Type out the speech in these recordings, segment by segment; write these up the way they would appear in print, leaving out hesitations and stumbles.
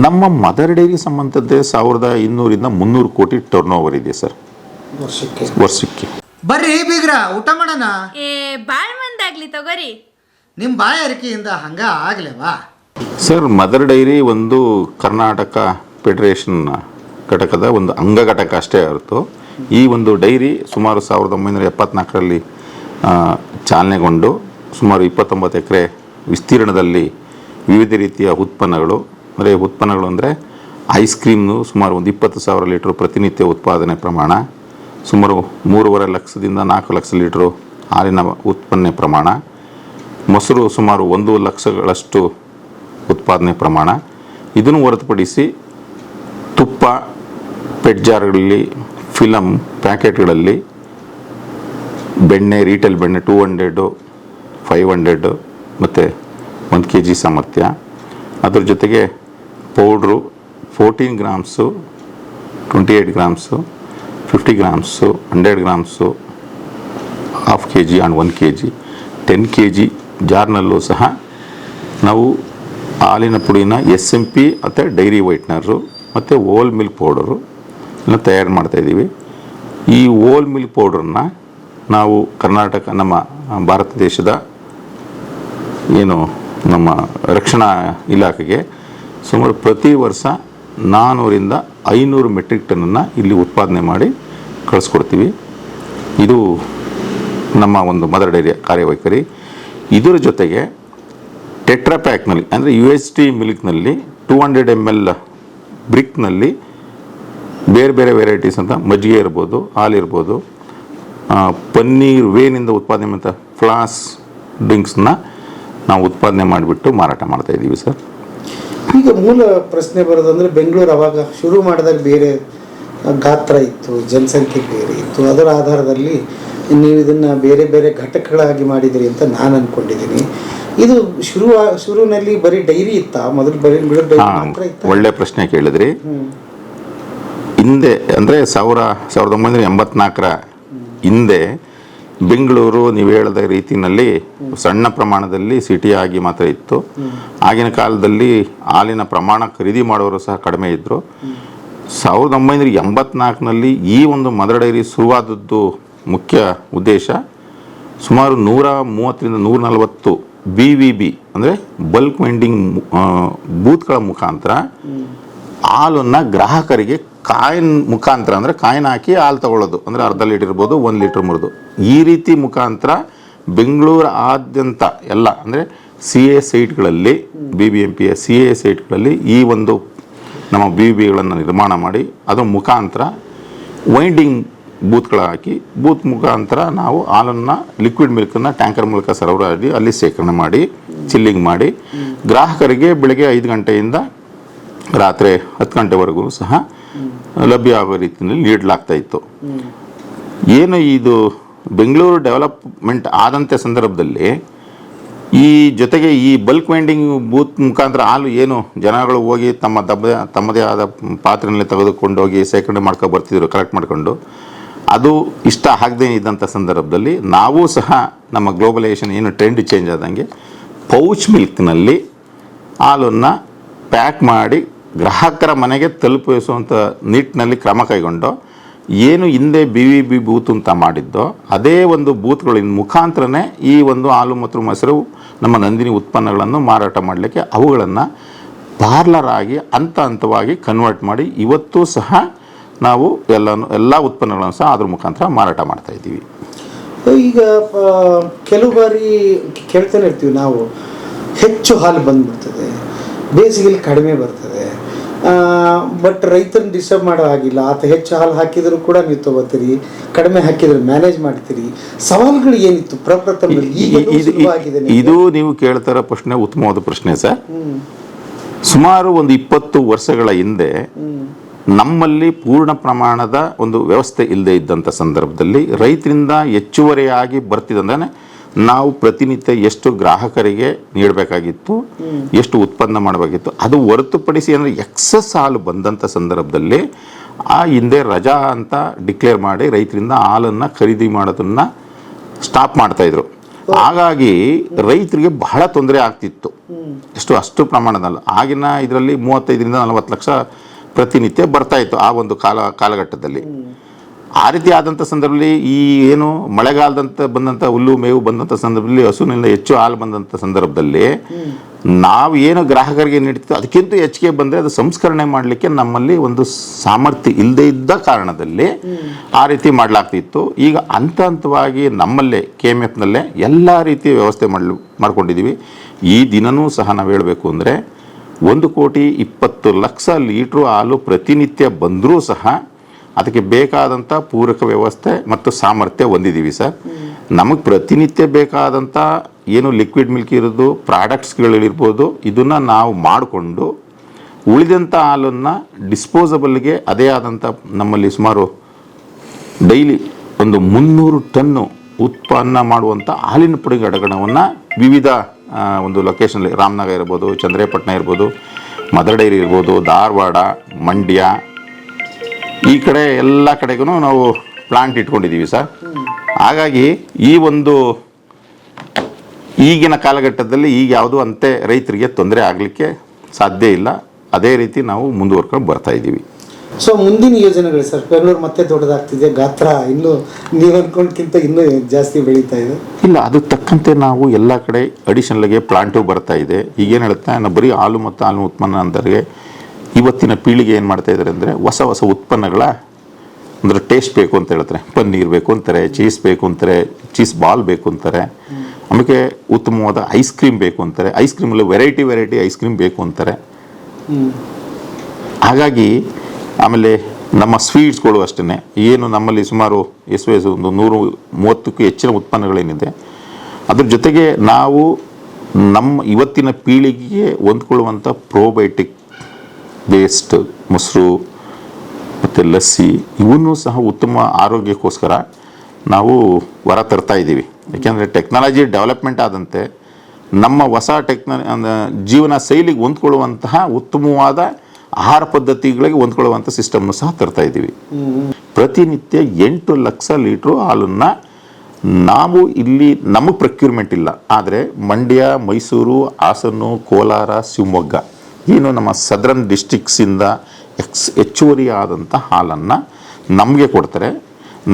ನಮ್ಮ mother dairy ಸಂಬಂಧದ್ದೇ 1200 300 ಕೋಟಿ turn over ಇದೆ ಸರ್ ವರ್ಷಕ್ಕೆ. ಬರ್ರಿ ಬೀಗ್ರ ಊಟ ಮಾಡೋಣ. ಬಾಳ್ ಮಂದಾಗ್ಲಿ ತಗೋರಿ. ನಿಮ್ಮ ಬಾಯ ಅರಿಕೆಯಿಂದ ಹಂಗ ಆಗ್ಲೇವಾ ಸರ್? ಮದರ್ ಡೈರಿ ಒಂದು ಕರ್ನಾಟಕ ಫೆಡರೇಷನ್ ಘಟಕದ ಒಂದು ಅಂಗ ಘಟಕ ಅಷ್ಟೇ ಹೊರತು ಈ ಒಂದು ಡೈರಿ ಸುಮಾರು 1974ರಲ್ಲಿ ಚಾಲನೆಗೊಂಡು ಸುಮಾರು 29 ಎಕರೆ ವಿಸ್ತೀರ್ಣದಲ್ಲಿ ವಿವಿಧ ರೀತಿಯ ಉತ್ಪನ್ನಗಳು ಅಂದರೆ ಐಸ್ ಕ್ರೀಮ್ನು ಸುಮಾರು ಒಂದು 20,000 ಲೀಟ್ರ್ ಪ್ರತಿನಿತ್ಯ ಉತ್ಪಾದನೆ ಪ್ರಮಾಣ, ಸುಮಾರು 3.5 ಲಕ್ಷದಿಂದ 4 ಲಕ್ಷ ಲೀಟ್ರು ಹಾಲಿನ ಉತ್ಪನ್ನ ಪ್ರಮಾಣ, ಮೊಸರು ಸುಮಾರು 1 ಲಕ್ಷಗಳಷ್ಟು ಉತ್ಪಾದನೆ ಪ್ರಮಾಣ. ಇದನ್ನು ಹೊರತುಪಡಿಸಿ ತುಪ್ಪ ಪೆಟ್ ಜಾರ್ಗಳಲ್ಲಿ, ಫಿಲಮ್ ಪ್ಯಾಕೆಟ್ಗಳಲ್ಲಿ, ಬೆಣ್ಣೆ ರೀಟೇಲ್ ಬೆಣ್ಣೆ 200, 500 ಮತ್ತು 1 kg ಸಾಮರ್ಥ್ಯ. ಅದ್ರ ಜೊತೆಗೆ powder 14 grams, 28 grams, 50 grams, 100 grams, ½ kg and 1 kg, 10 kg ಜಾರ್ನಲ್ಲೂ ಸಹ ನಾವು ಹಾಲಿನ ಪುಡಿನ SMP ಮತ್ತು ಡೈರಿ ವೈಟ್ನರು ಮತ್ತು ಓಲ್ ಮಿಲ್ಕ್ ಪೌಡರು ಎಲ್ಲ ತಯಾರು ಮಾಡ್ತಾಯಿದ್ದೀವಿ. ಈ ಓಲ್ ಮಿಲ್ಕ್ ಪೌಡ್ರನ್ನ ನಾವು ಕರ್ನಾಟಕ ನಮ್ಮ ಭಾರತ ದೇಶದ ಏನು ನಮ್ಮ ರಕ್ಷಣಾ ಇಲಾಖೆಗೆ ಸುಮಾರು ಪ್ರತಿ ವರ್ಷ 400ರಿಂದ 500 ಮೆಟ್ರಿಕ್ ಟನ್ನನ್ನು ಇಲ್ಲಿ ಉತ್ಪಾದನೆ ಮಾಡಿ ಕಳಿಸ್ಕೊಡ್ತೀವಿ. ಇದು ನಮ್ಮ ಒಂದು ಮದರ್ ಡೈರಿಯ ಕಾರ್ಯವೈಖರಿ. ಇದರ ಜೊತೆಗೆ ಟೆಟ್ರಾ ಪ್ಯಾಕ್ನಲ್ಲಿ ಅಂದರೆ UHT ಮಿಲ್ಕ್ನಲ್ಲಿ 200 ml ಬ್ರಿಕ್ನಲ್ಲಿ ಬೇರೆ ಬೇರೆ ವೆರೈಟೀಸ್ ಅಂತ ಮಜ್ಜಿಗೆ ಇರ್ಬೋದು, ಹಾಲಿರ್ಬೋದು, ಪನ್ನೀರ್ ವೇನಿಂದ ಉತ್ಪಾದನೆ ಮತ್ತು ಫ್ಲಾಸ್ ಡ್ರಿಂಕ್ಸ್ನ ನಾವು ಉತ್ಪಾದನೆ ಮಾಡಿಬಿಟ್ಟು ಮಾರಾಟ ಮಾಡ್ತಾಯಿದ್ದೀವಿ ಸರ್. ಈಗ ಮೂಲ ಪ್ರಶ್ನೆ ಬರೋದಂದರೆ ಬೆಂಗಳೂರು ಅವಾಗ ಶುರು ಮಾಡಿದಾಗ ಬೇರೆ ಗಾತ್ರ ಇತ್ತು, ಜನಸಂಖ್ಯೆ ಬೇರೆ ಇತ್ತು. ಅದರ ಆಧಾರದಲ್ಲಿ ನೀವು ಇದನ್ನು ಬೇರೆ ಬೇರೆ ಘಟಕಗಳಾಗಿ ಮಾಡಿದಿರಿ ಅಂತ ನಾನು ಅಂದ್ಕೊಂಡಿದ್ದೀನಿ. ಇದು ಶುರುವಿನಲ್ಲಿ ಬರೀ ಡೈರಿ ಇತ್ತಾ? ಮೊದಲು ಬರೀ ಡೈರಿ ಮಾತ್ರ ಇತ್ತಾ? ಒಳ್ಳೆ ಪ್ರಶ್ನೆ ಕೇಳಿದ್ರಿ. ಹಿಂದೆ ಅಂದರೆ 1984ರ ಹಿಂದೆ ಬೆಂಗಳೂರು ನೀವು ಹೇಳಿದ ರೀತಿಯಲ್ಲಿ ಸಣ್ಣ ಪ್ರಮಾಣದಲ್ಲಿ ಸಿಟಿಯಾಗಿ ಮಾತ್ರ ಇತ್ತು. ಆಗಿನ ಕಾಲದಲ್ಲಿ ಹಾಲಿನ ಪ್ರಮಾಣ ಖರೀದಿ ಮಾಡೋರು ಸಹ ಕಡಿಮೆ ಇದ್ದರು. 1984ನಲ್ಲಿ ಈ ಒಂದು ಮದರ್ ಡೈರಿ ಶುರುವಾದದ್ದು ಮುಖ್ಯ ಉದ್ದೇಶ ಸುಮಾರು 130ರಿಂದ 140 BVB ಅಂದರೆ ಬಲ್ಕ್ ವೆಂಡಿಂಗ್ ಬೂತ್ಗಳ ಮುಖಾಂತರ ಹಾಲನ್ನು ಗ್ರಾಹಕರಿಗೆ ಕಾಯಿನ್ ಮುಖಾಂತರ ಅಂದರೆ ಕಾಯಿನ್ ಹಾಕಿ ಹಾಲು ತಗೊಳ್ಳೋದು, ಅಂದರೆ ಅರ್ಧ ಲೀಟರ್ ಇರ್ಬೋದು, 1 ಲೀಟರ್ ಮುರಿದು, ಈ ರೀತಿ ಮುಖಾಂತರ ಬೆಂಗಳೂರು ಆದ್ಯಂತ ಎಲ್ಲ ಅಂದರೆ CA ಸೈಟ್ಗಳಲ್ಲಿ BBMPಯ CA ಸೈಟ್ಗಳಲ್ಲಿ ಈ ಒಂದು ನಮ್ಮ BVBಗಳನ್ನು ನಿರ್ಮಾಣ ಮಾಡಿ ಅದರ ಮುಖಾಂತರ ವೈಂಡಿಂಗ್ ಬೂತ್ಗಳ ಹಾಕಿ ಬೂತ್ ಮುಖಾಂತರ ನಾವು ಹಾಲನ್ನು ಲಿಕ್ವಿಡ್ ಮಿಲ್ಕನ್ನು ಟ್ಯಾಂಕರ್ ಮೂಲಕ ಸರಬರಾಜು ಅಲ್ಲಿ ಶೇಖರಣೆ ಮಾಡಿ ಚಿಲ್ಲಿಂಗ್ ಮಾಡಿ ಗ್ರಾಹಕರಿಗೆ ಬೆಳಗ್ಗೆ 5 ಗಂಟೆಯಿಂದ ರಾತ್ರಿ 10 ಗಂಟೆವರೆಗೂ ಸಹ ಲಭ್ಯ ಆಗೋ ರೀತಿಯಲ್ಲಿ ನೀಡಲಾಗ್ತಾ ಇತ್ತು. ಏನು ಇದು ಬೆಂಗಳೂರು ಡೆವಲಪ್ಮೆಂಟ್ ಆದಂಥ ಸಂದರ್ಭದಲ್ಲಿ ಈ ಜೊತೆಗೆ ಈ ಬಲ್ಕ್ ವೈಂಡಿಂಗ್ ಬೂತ್ ಮುಖಾಂತರ ಹಾಲು ಏನು ಜನಗಳು ಹೋಗಿ ತಮ್ಮದೇ ಆದ ಪಾತ್ರೆಯಲ್ಲಿ ತೆಗೆದುಕೊಂಡು ಹೋಗಿ ಶೇಖರಣೆ ಮಾಡ್ಕೊಂಡು ಬರ್ತಿದ್ರು ಕಲೆಕ್ಟ್ ಮಾಡ್ಕೊಂಡು, ಅದು ಇಷ್ಟ ಆಗದೇ ಇದ್ದಂಥ ಸಂದರ್ಭದಲ್ಲಿ ನಾವು ಸಹ ನಮ್ಮ ಗ್ಲೋಬಲೈಸೇಷನ್ ಏನು ಟ್ರೆಂಡ್ ಚೇಂಜ್ ಆದಂಗೆ ಪೌಚ್ ಮಿಲ್ಕ್ನಲ್ಲಿ ಹಾಲನ್ನು ಪ್ಯಾಕ್ ಮಾಡಿ ಗ್ರಾಹಕರ ಮನೆಗೆ ತಲುಪಿಸುವಂಥ ನಿಟ್ಟಿನಲ್ಲಿ ಕ್ರಮ ಕೈಗೊಂಡು ಏನು ಹಿಂದೆ BVB ಬೂತ್ ಅಂತ ಮಾಡಿದ್ದೋ ಅದೇ ಒಂದು ಬೂತ್ಗಳಿನ ಮುಖಾಂತರನೇ ಈ ಒಂದು ಹಾಲು ಮತ್ತು ಮೊಸರು ನಮ್ಮ ನಂದಿನಿ ಉತ್ಪನ್ನಗಳನ್ನು ಮಾರಾಟ ಮಾಡಲಿಕ್ಕೆ ಅವುಗಳನ್ನು ಪಾರ್ಲರ್ ಆಗಿ ಹಂತವಾಗಿ ಕನ್ವರ್ಟ್ ಮಾಡಿ ಇವತ್ತು ಸಹ ನಾವು ಎಲ್ಲ ಉತ್ಪನ್ನಗಳನ್ನು ಸಹ ಅದ್ರ ಮುಖಾಂತರ ಮಾರಾಟ ಮಾಡ್ತಾ ಇದ್ದೀವಿ. ಈಗ ಕೆಲವು ಬಾರಿ ಕೇಳ್ತಾನೆ ಇರ್ತೀವಿ ನಾವು, ಹೆಚ್ಚು ಹಾಲು ಬಂದ್ಬಿಡ್ತದೆ, ಬೇಸಿಗೆಯಲ್ಲಿ ಕಡಿಮೆ ಬರ್ತದೆ, ಬಟ್ ರೈತರನ್ನ ಡಿಸ್ಟರ್ಬ್ ಮಾಡೋ ಹಾಗಿಲ್ಲ, ಆತ ಹೆಚ್ಚು ಹಾಲು ಹಾಕಿದರೂ ಕೂಡ ನೀವು ತಗೋತೀರಿ, ಕಡಿಮೆ ಹಾಕಿದ್ರೆ ಮ್ಯಾನೇಜ್ ಮಾಡ್ತೀರಿ. ಸವಾಲುಗಳು ಏನಿತ್ತು ಪ್ರಪ್ರಥಮದಲ್ಲಿ? ಇದು ನೀವು ಕೇಳ್ತಾರ ಪ್ರಶ್ನೆ ಉತ್ತಮವಾದ ಪ್ರಶ್ನೆ ಸರ್. ಸುಮಾರು ಒಂದು 20 ವರ್ಷಗಳ ಹಿಂದೆ ನಮ್ಮಲ್ಲಿ ಪೂರ್ಣ ಪ್ರಮಾಣದ ಒಂದು ವ್ಯವಸ್ಥೆ ಇಲ್ಲದೆ ಇದ್ದಂಥ ಸಂದರ್ಭದಲ್ಲಿ ರೈತರಿಂದ ಹೆಚ್ಚುವರಿಯಾಗಿ ಬರ್ತಿದ್ದಂದ್ರೆ ನಾವು ಪ್ರತಿನಿತ್ಯ ಎಷ್ಟು ಗ್ರಾಹಕರಿಗೆ ನೀಡಬೇಕಾಗಿತ್ತು, ಎಷ್ಟು ಉತ್ಪನ್ನ ಮಾಡಬೇಕಿತ್ತು, ಅದು ಹೊರತುಪಡಿಸಿ ಅಂದರೆ ಎಕ್ಸಸ್ ಹಾಲು ಬಂದಂಥ ಸಂದರ್ಭದಲ್ಲಿ ಆ ಹಿಂದೆ ರಜಾ ಅಂತ ಡಿಕ್ಲೇರ್ ಮಾಡಿ ರೈತರಿಂದ ಹಾಲನ್ನು ಖರೀದಿ ಮಾಡೋದನ್ನು ಸ್ಟಾಪ್ ಮಾಡ್ತಾಯಿದ್ರು. ಹಾಗಾಗಿ ರೈತರಿಗೆ ಬಹಳ ತೊಂದರೆ ಆಗ್ತಿತ್ತು. ಅಷ್ಟು ಪ್ರಮಾಣದಲ್ಲಿ ಆಗಿನ ಇದರಲ್ಲಿ 35ರಿಂದ 40 ಲಕ್ಷ ಪ್ರತಿನಿತ್ಯ ಬರ್ತಾ ಇತ್ತು ಆ ಒಂದು ಕಾಲಘಟ್ಟದಲ್ಲಿ. ಆ ರೀತಿ ಆದಂಥ ಸಂದರ್ಭದಲ್ಲಿ ಈ ಏನು ಮಳೆಗಾಲದಂತ ಬಂದಂಥ ಹುಲ್ಲು ಮೇವು ಬಂದಂಥ ಸಂದರ್ಭದಲ್ಲಿ ಹಸುವಿನಿಂದ ಹೆಚ್ಚು ಹಾಲು ಬಂದಂಥ ಸಂದರ್ಭದಲ್ಲಿ ನಾವು ಏನು ಗ್ರಾಹಕರಿಗೆ ನೀಡ್ತೀವಿ ಅದಕ್ಕಿಂತ ಹೆಚ್ಚಿಗೆ ಬಂದರೆ ಅದು ಸಂಸ್ಕರಣೆ ಮಾಡಲಿಕ್ಕೆ ನಮ್ಮಲ್ಲಿ ಒಂದು ಸಾಮರ್ಥ್ಯ ಇಲ್ಲದೇ ಇದ್ದ ಕಾರಣದಲ್ಲಿ ಆ ರೀತಿ ಮಾಡಲಾಗ್ತಿತ್ತು. ಈಗ ಹಂತವಾಗಿ ನಮ್ಮಲ್ಲೇ KMFನಲ್ಲೇ ಎಲ್ಲ ರೀತಿಯ ವ್ಯವಸ್ಥೆ ಮಾಡ್ಕೊಂಡಿದ್ದೀವಿ. ಈ ದಿನವೂ ಸಹ ನಾವು ಹೇಳಬೇಕು ಅಂದರೆ 1,20,00,000 ಲೀಟ್ರು ಹಾಲು ಪ್ರತಿನಿತ್ಯ ಬಂದರೂ ಸಹ ಅದಕ್ಕೆ ಬೇಕಾದಂಥ ಪೂರಕ ವ್ಯವಸ್ಥೆ ಮತ್ತು ಸಾಮರ್ಥ್ಯ ಹೊಂದಿದ್ದೀವಿ ಸರ್. ನಮಗೆ ಪ್ರತಿನಿತ್ಯ ಬೇಕಾದಂಥ ಏನು ಲಿಕ್ವಿಡ್ ಮಿಲ್ಕ್ ಇರೋದು ಪ್ರಾಡಕ್ಟ್ಸ್ಗಳಿರ್ಬೋದು ಇದನ್ನು ನಾವು ಮಾಡಿಕೊಂಡು ಉಳಿದಂಥ ಹಾಲನ್ನು ಡಿಸ್ಪೋಸಬಲ್ಗೆ ಅದೇ ಆದಂಥ ನಮ್ಮಲ್ಲಿ ಸುಮಾರು ಡೈಲಿ ಒಂದು 300 ಟನ್ನು ಉತ್ಪನ್ನ ಮಾಡುವಂಥ ಹಾಲಿನ ಪುಡಿ ಘಟಕವನ್ನು ವಿವಿಧ ಒಂದು ಲೊಕೇಶನಲ್ಲಿ ರಾಮನಗರ ಇರ್ಬೋದು, ಚಂದ್ರಪಟ್ಟಣ ಇರ್ಬೋದು, ಮದರ್ ಡೈರಿ ಇರ್ಬೋದು, ಧಾರವಾಡ, ಮಂಡ್ಯ ಈ ಕಡೆ ಎಲ್ಲ ಕಡೆಗೂ ನಾವು ಪ್ಲಾಂಟ್ ಇಟ್ಕೊಂಡಿದ್ದೀವಿ ಸರ್. ಹಾಗಾಗಿ ಈ ಒಂದು ಈಗಿನ ಕಾಲಘಟ್ಟದಲ್ಲಿ ಈಗ ಯಾವುದೂ ಅಂತೆ ರೈತರಿಗೆ ತೊಂದರೆ ಆಗಲಿಕ್ಕೆ ಸಾಧ್ಯ ಇಲ್ಲ. ಅದೇ ರೀತಿ ನಾವು ಮುಂದುವರ್ಕೊಂಡು ಬರ್ತಾ ಇದ್ದೀವಿ. ಸೊ ಮುಂದಿನ ಯೋಜನೆಗಳು ಸರ್, ಬೆಂಗಳೂರು ಮತ್ತೆ ದೊಡ್ಡದಾಗ್ತಿದೆ, ಗಾತ್ರ ಇನ್ನೂ ನೀವು ಅಂದ್ಕೊಂಡ್ಕಿಂತ ಇನ್ನೂ ಜಾಸ್ತಿ ಬೆಳೀತಾ ಇದೆ. ಇಲ್ಲ, ಅದು ತಕ್ಕಂತೆ ನಾವು ಎಲ್ಲ ಕಡೆ ಅಡಿಷನಲ್ಗೆ ಪ್ಲಾಂಟು ಬರ್ತಾ ಇದೆ. ಈಗೇನು ಹೇಳುತ್ತೆ, ನಾವು ಬರೀ ಹಾಲು ಮತ್ತು ಹಾಲು ಉತ್ಪನ್ನ ಅಂದರೆ ಇವತ್ತಿನ ಪೀಳಿಗೆ ಏನು ಮಾಡ್ತಾ ಇದ್ದಾರೆ ಅಂದರೆ ಹೊಸ ಹೊಸ ಉತ್ಪನ್ನಗಳ ಅಂದರೆ ಟೇಸ್ಟ್ ಬೇಕು ಅಂತ ಹೇಳ್ತಾರೆ, ಪನ್ನೀರ್ ಬೇಕು ಅಂತಾರೆ, ಚೀಸ್ ಬೇಕು ಅಂತಾರೆ, ಚೀಸ್ ಬಾಲ್ ಬೇಕು ಅಂತಾರೆ, ಆಮೇಲೆ ಉತ್ತಮವಾದ ಐಸ್ ಕ್ರೀಮ್ ಬೇಕು ಅಂತಾರೆ, ಐಸ್ ಕ್ರೀಮಲ್ಲಿ ವೆರೈಟಿ ಐಸ್ ಕ್ರೀಮ್ ಬೇಕು ಅಂತಾರೆ. ಹಾಗಾಗಿ ಆಮೇಲೆ ನಮ್ಮ ಸ್ವೀಟ್ಸ್ಗಳು ಅಷ್ಟೇ ಏನು ನಮ್ಮಲ್ಲಿ ಸುಮಾರು ಒಂದು 130ಕ್ಕೂ ಹೆಚ್ಚಿನ ಉತ್ಪನ್ನಗಳೇನಿದೆ. ಅದ್ರ ಜೊತೆಗೆ ನಾವು ನಮ್ಮ ಇವತ್ತಿನ ಪೀಳಿಗೆಗೆ ಹೊಂದ್ಕೊಳ್ಳುವಂಥ ಪ್ರೋಬಯೋಟಿಕ್ ಬೇಸ್ಡ್ ಮೊಸರು ಮತ್ತು ಲಸ್ಸಿ ಇವನ್ನೂ ಸಹ ಉತ್ತಮ ಆರೋಗ್ಯಕ್ಕೋಸ್ಕರ ನಾವು ಹೊರ ತರ್ತಾ ಇದ್ದೀವಿ. ಯಾಕೆಂದರೆ ಟೆಕ್ನಾಲಜಿ ಡೆವಲಪ್ಮೆಂಟ್ ಆದಂತೆ ನಮ್ಮ ಹೊಸ ಜೀವನ ಶೈಲಿಗೆ ಹೊಂದ್ಕೊಳ್ಳುವಂತಹ ಉತ್ತಮವಾದ ಆಹಾರ ಪದ್ಧತಿಗಳಿಗೆ ಹೊಂದ್ಕೊಳ್ಳುವಂಥ ಸಿಸ್ಟಮ್ನು ಸಹ ತರ್ತಾ ಇದ್ದೀವಿ. ಪ್ರತಿನಿತ್ಯ 8 ಲಕ್ಷ ಲೀಟ್ರು ಹಾಲನ್ನು ನಾವು ಇಲ್ಲಿ ನಮಗೆ ಪ್ರೊಕ್ಯೂರ್ಮೆಂಟ್ ಇಲ್ಲ, ಆದರೆ ಮಂಡ್ಯ, ಮೈಸೂರು, ಹಾಸನ, ಕೋಲಾರ, ಶಿವಮೊಗ್ಗ ಏನು ನಮ್ಮ ಸದರ್ನ್ ಡಿಸ್ಟ್ರಿಕ್ಸಿಂದ ಹೆಚ್ಚುವರಿ ಆದಂಥ ಹಾಲನ್ನು ನಮಗೆ ಕೊಡ್ತಾರೆ.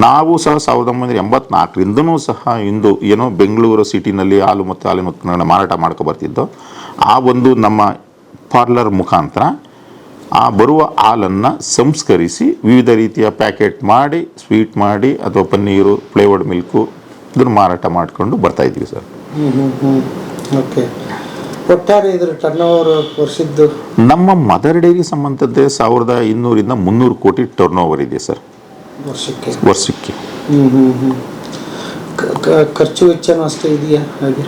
ನಾವು ಸಹ 1984ರಿಂದನೂ ಸಹ ಇಂದು ಏನೋ ಬೆಂಗಳೂರು ಸಿಟಿನಲ್ಲಿ ಹಾಲು ಮತ್ತು ಹಾಲಿನ ಉತ್ಪನ್ನಗಳನ್ನ ಮಾರಾಟ ಮಾಡ್ಕೊಬರ್ತಿದ್ದೋ ಆ ಒಂದು ನಮ್ಮ ಪಾರ್ಲರ್ ಮುಖಾಂತರ ಆ ಬರುವ ಹಾಲನ್ನು ಸಂಸ್ಕರಿಸಿ ವಿವಿಧ ರೀತಿಯ ಪ್ಯಾಕೆಟ್ ಮಾಡಿ, ಸ್ವೀಟ್ ಮಾಡಿ ಅಥವಾ ಪನ್ನೀರು, ಫ್ಲೇವರ್ಡ್ ಮಿಲ್ಕು ಇದನ್ನು ಮಾರಾಟ ಮಾಡಿಕೊಂಡು ಬರ್ತಾಯಿದ್ದೀವಿ ಸರ್. ಓಕೆ. ಒಟ್ಟಾರೆ ಇದರ ಟರ್ನ್ ಓವರ್ ವರ್ಷದ್ದು ನಮ್ಮ ಮದರ್ ಡೈರಿ ಸಂಬಂಧದ್ದೇ 1200ರಿಂದ 300 ಕೋಟಿ ಟರ್ನ್ ಓವರ್ ಇದೆ ಸರ್ ವರ್ಷಕ್ಕೆ. ಖರ್ಚು ವೆಚ್ಚನೂ ಅಷ್ಟೇ ಇದೆಯಾ? ಹಾಗೆ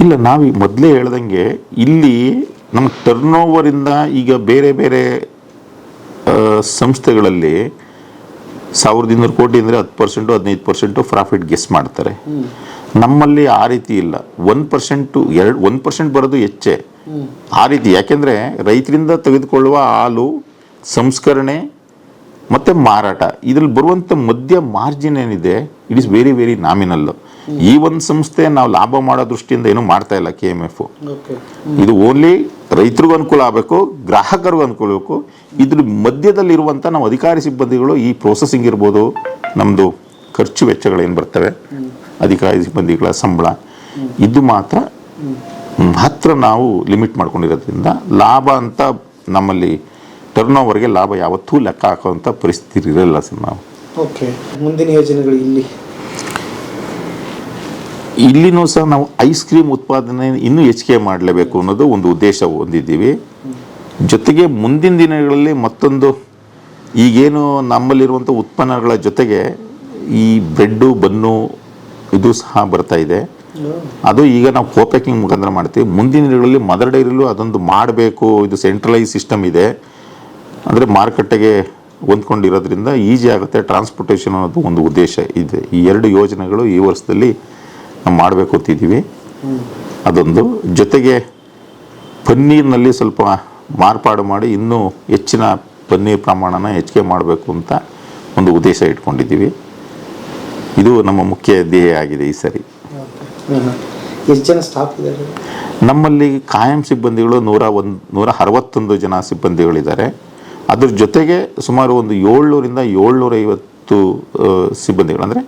ಇಲ್ಲ, ನಾವು ಮೊದಲೇ ಹೇಳ್ದಂಗೆ ಇಲ್ಲಿ ನಮ್ಮ ಟರ್ನ್ ಓವರಿಂದ ಈಗ ಬೇರೆ ಬೇರೆ ಸಂಸ್ಥೆಗಳಲ್ಲಿ 1200 ಕೋಟಿ ಅಂದರೆ 10% 15% ಪ್ರಾಫಿಟ್ ಗೆಸ್ ಮಾಡ್ತಾರೆ. ನಮ್ಮಲ್ಲಿ ಆ ರೀತಿ ಇಲ್ಲ. 1% ಬರೋದು ಹೆಚ್ಚೆ ಆ ರೀತಿ. ಯಾಕೆಂದರೆ ರೈತರಿಂದ ತೆಗೆದುಕೊಳ್ಳುವ ಹಾಲು ಸಂಸ್ಕರಣೆ ಮತ್ತು ಮಾರಾಟ ಇದರಲ್ಲಿ ಬರುವಂಥ ಮಧ್ಯ ಮಾರ್ಜಿನ್ ಏನಿದೆ ಇಟ್ ಇಸ್ ವೆರಿ ವೆರಿ ನಾಮಿನಲ್ಲು. ಈ ಒಂದು ಸಂಸ್ಥೆ ನಾವು ಲಾಭ ಮಾಡೋ ದೃಷ್ಟಿಯಿಂದ ಏನೂ ಮಾಡ್ತಾ ಇಲ್ಲ KMF. ಇದು ಓನ್ಲಿ ರೈತರಿಗೂ ಅನುಕೂಲ ಆಗಬೇಕು, ಗ್ರಾಹಕರಿಗೂ ಅನುಕೂಲ ಆಗಬೇಕು. ಇದ್ರ ಮಧ್ಯದಲ್ಲಿರುವಂಥ ನಾವು ಅಧಿಕಾರಿ ಸಿಬ್ಬಂದಿಗಳು ಈ ಪ್ರೊಸೆಸಿಂಗ್ ಇರ್ಬೋದು, ನಮ್ಮದು ಖರ್ಚು ವೆಚ್ಚಗಳೇನು ಬರ್ತವೆ, ಅಧಿಕಾರಿ ಸಿಬ್ಬಂದಿಗಳ ಸಂಬಳ, ಇದು ಮಾತ್ರ ನಾವು ಲಿಮಿಟ್ ಮಾಡ್ಕೊಂಡಿರೋದ್ರಿಂದ ಲಾಭ ಅಂತ ನಮ್ಮಲ್ಲಿ ಟರ್ನ್ ಓವರ್ಗೆ ಲಾಭ ಯಾವತ್ತೂ ಲೆಕ್ಕ ಹಾಕುವಂಥ ಪರಿಸ್ಥಿತಿ ಇರಲ್ಲ ಸರ್. ನಾವು ಓಕೆ. ಮುಂದಿನ ಯೋಜನೆಗಳು ಇಲ್ಲಿನೂ ಸಹ ನಾವು ಐಸ್ ಕ್ರೀಮ್ ಉತ್ಪಾದನೆ ಇನ್ನೂ ಹೆಚ್ಚಿಗೆ ಮಾಡಲೇಬೇಕು ಅನ್ನೋದು ಒಂದು ಉದ್ದೇಶ ಹೊಂದಿದ್ದೀವಿ. ಜೊತೆಗೆ ಮುಂದಿನ ದಿನಗಳಲ್ಲಿ ಮತ್ತೊಂದು ಈಗೇನು ನಮ್ಮಲ್ಲಿರುವಂಥ ಉತ್ಪನ್ನಗಳ ಜೊತೆಗೆ ಈ ಬ್ರೆಡ್ಡು, ಬನ್ನು ಇದು ಸಹ ಬರ್ತಾ ಇದೆ. ಅದು ಈಗ ನಾವು ಕೋಪ್ಯಾಕಿಂಗ್ ಮುಖಾಂತರ ಮಾಡ್ತೀವಿ. ಮುಂದಿನ ದಿನಗಳಲ್ಲಿ ಮದರ್ ಡೈರಿಲೂ ಅದೊಂದು ಮಾಡಬೇಕು. ಇದು ಸೆಂಟ್ರಲೈಸ್ ಸಿಸ್ಟಮ್ ಇದೆ, ಅಂದರೆ ಮಾರುಕಟ್ಟೆಗೆ ಹೊಂದ್ಕೊಂಡಿರೋದ್ರಿಂದ ಈಸಿ ಆಗುತ್ತೆ ಟ್ರಾನ್ಸ್ಪೋರ್ಟೇಷನ್ ಅನ್ನೋದು ಒಂದು ಉದ್ದೇಶ ಇದೆ. ಈ 2 ಯೋಜನೆಗಳು ಈ ವರ್ಷದಲ್ಲಿ ನಾವು ಮಾಡಬೇಕು ಅಂತಿದ್ದೀವಿ. ಅದೊಂದು ಜೊತೆಗೆ ಪನ್ನೀರ್ನಲ್ಲಿ ಸ್ವಲ್ಪ ಮಾರ್ಪಾಡು ಮಾಡಿ ಇನ್ನೂ ಹೆಚ್ಚಿನ ಪನ್ನೀರ್ ಪ್ರಮಾಣನ ಹೆಚ್ಚಿಗೆ ಮಾಡಬೇಕು ಅಂತ ಒಂದು ಉದ್ದೇಶ ಇಟ್ಕೊಂಡಿದ್ದೀವಿ. ಇದು ನಮ್ಮ ಮುಖ್ಯ ಧ್ಯೇಯ ಆಗಿದೆ ಈ ಸರಿ. ಎಷ್ಟು ಜನ ಸ್ಟಾಫ್ ಇದ್ದಾರೆ? ನಮ್ಮಲ್ಲಿ ಕಾಯಂ ಸಿಬ್ಬಂದಿಗಳು 161 ಜನ ಸಿಬ್ಬಂದಿಗಳಿದ್ದಾರೆ. ಅದ್ರ ಜೊತೆಗೆ ಸುಮಾರು ಒಂದು 700ರಿಂದ 750 ಸಿಬ್ಬಂದಿಗಳು, ಅಂದರೆ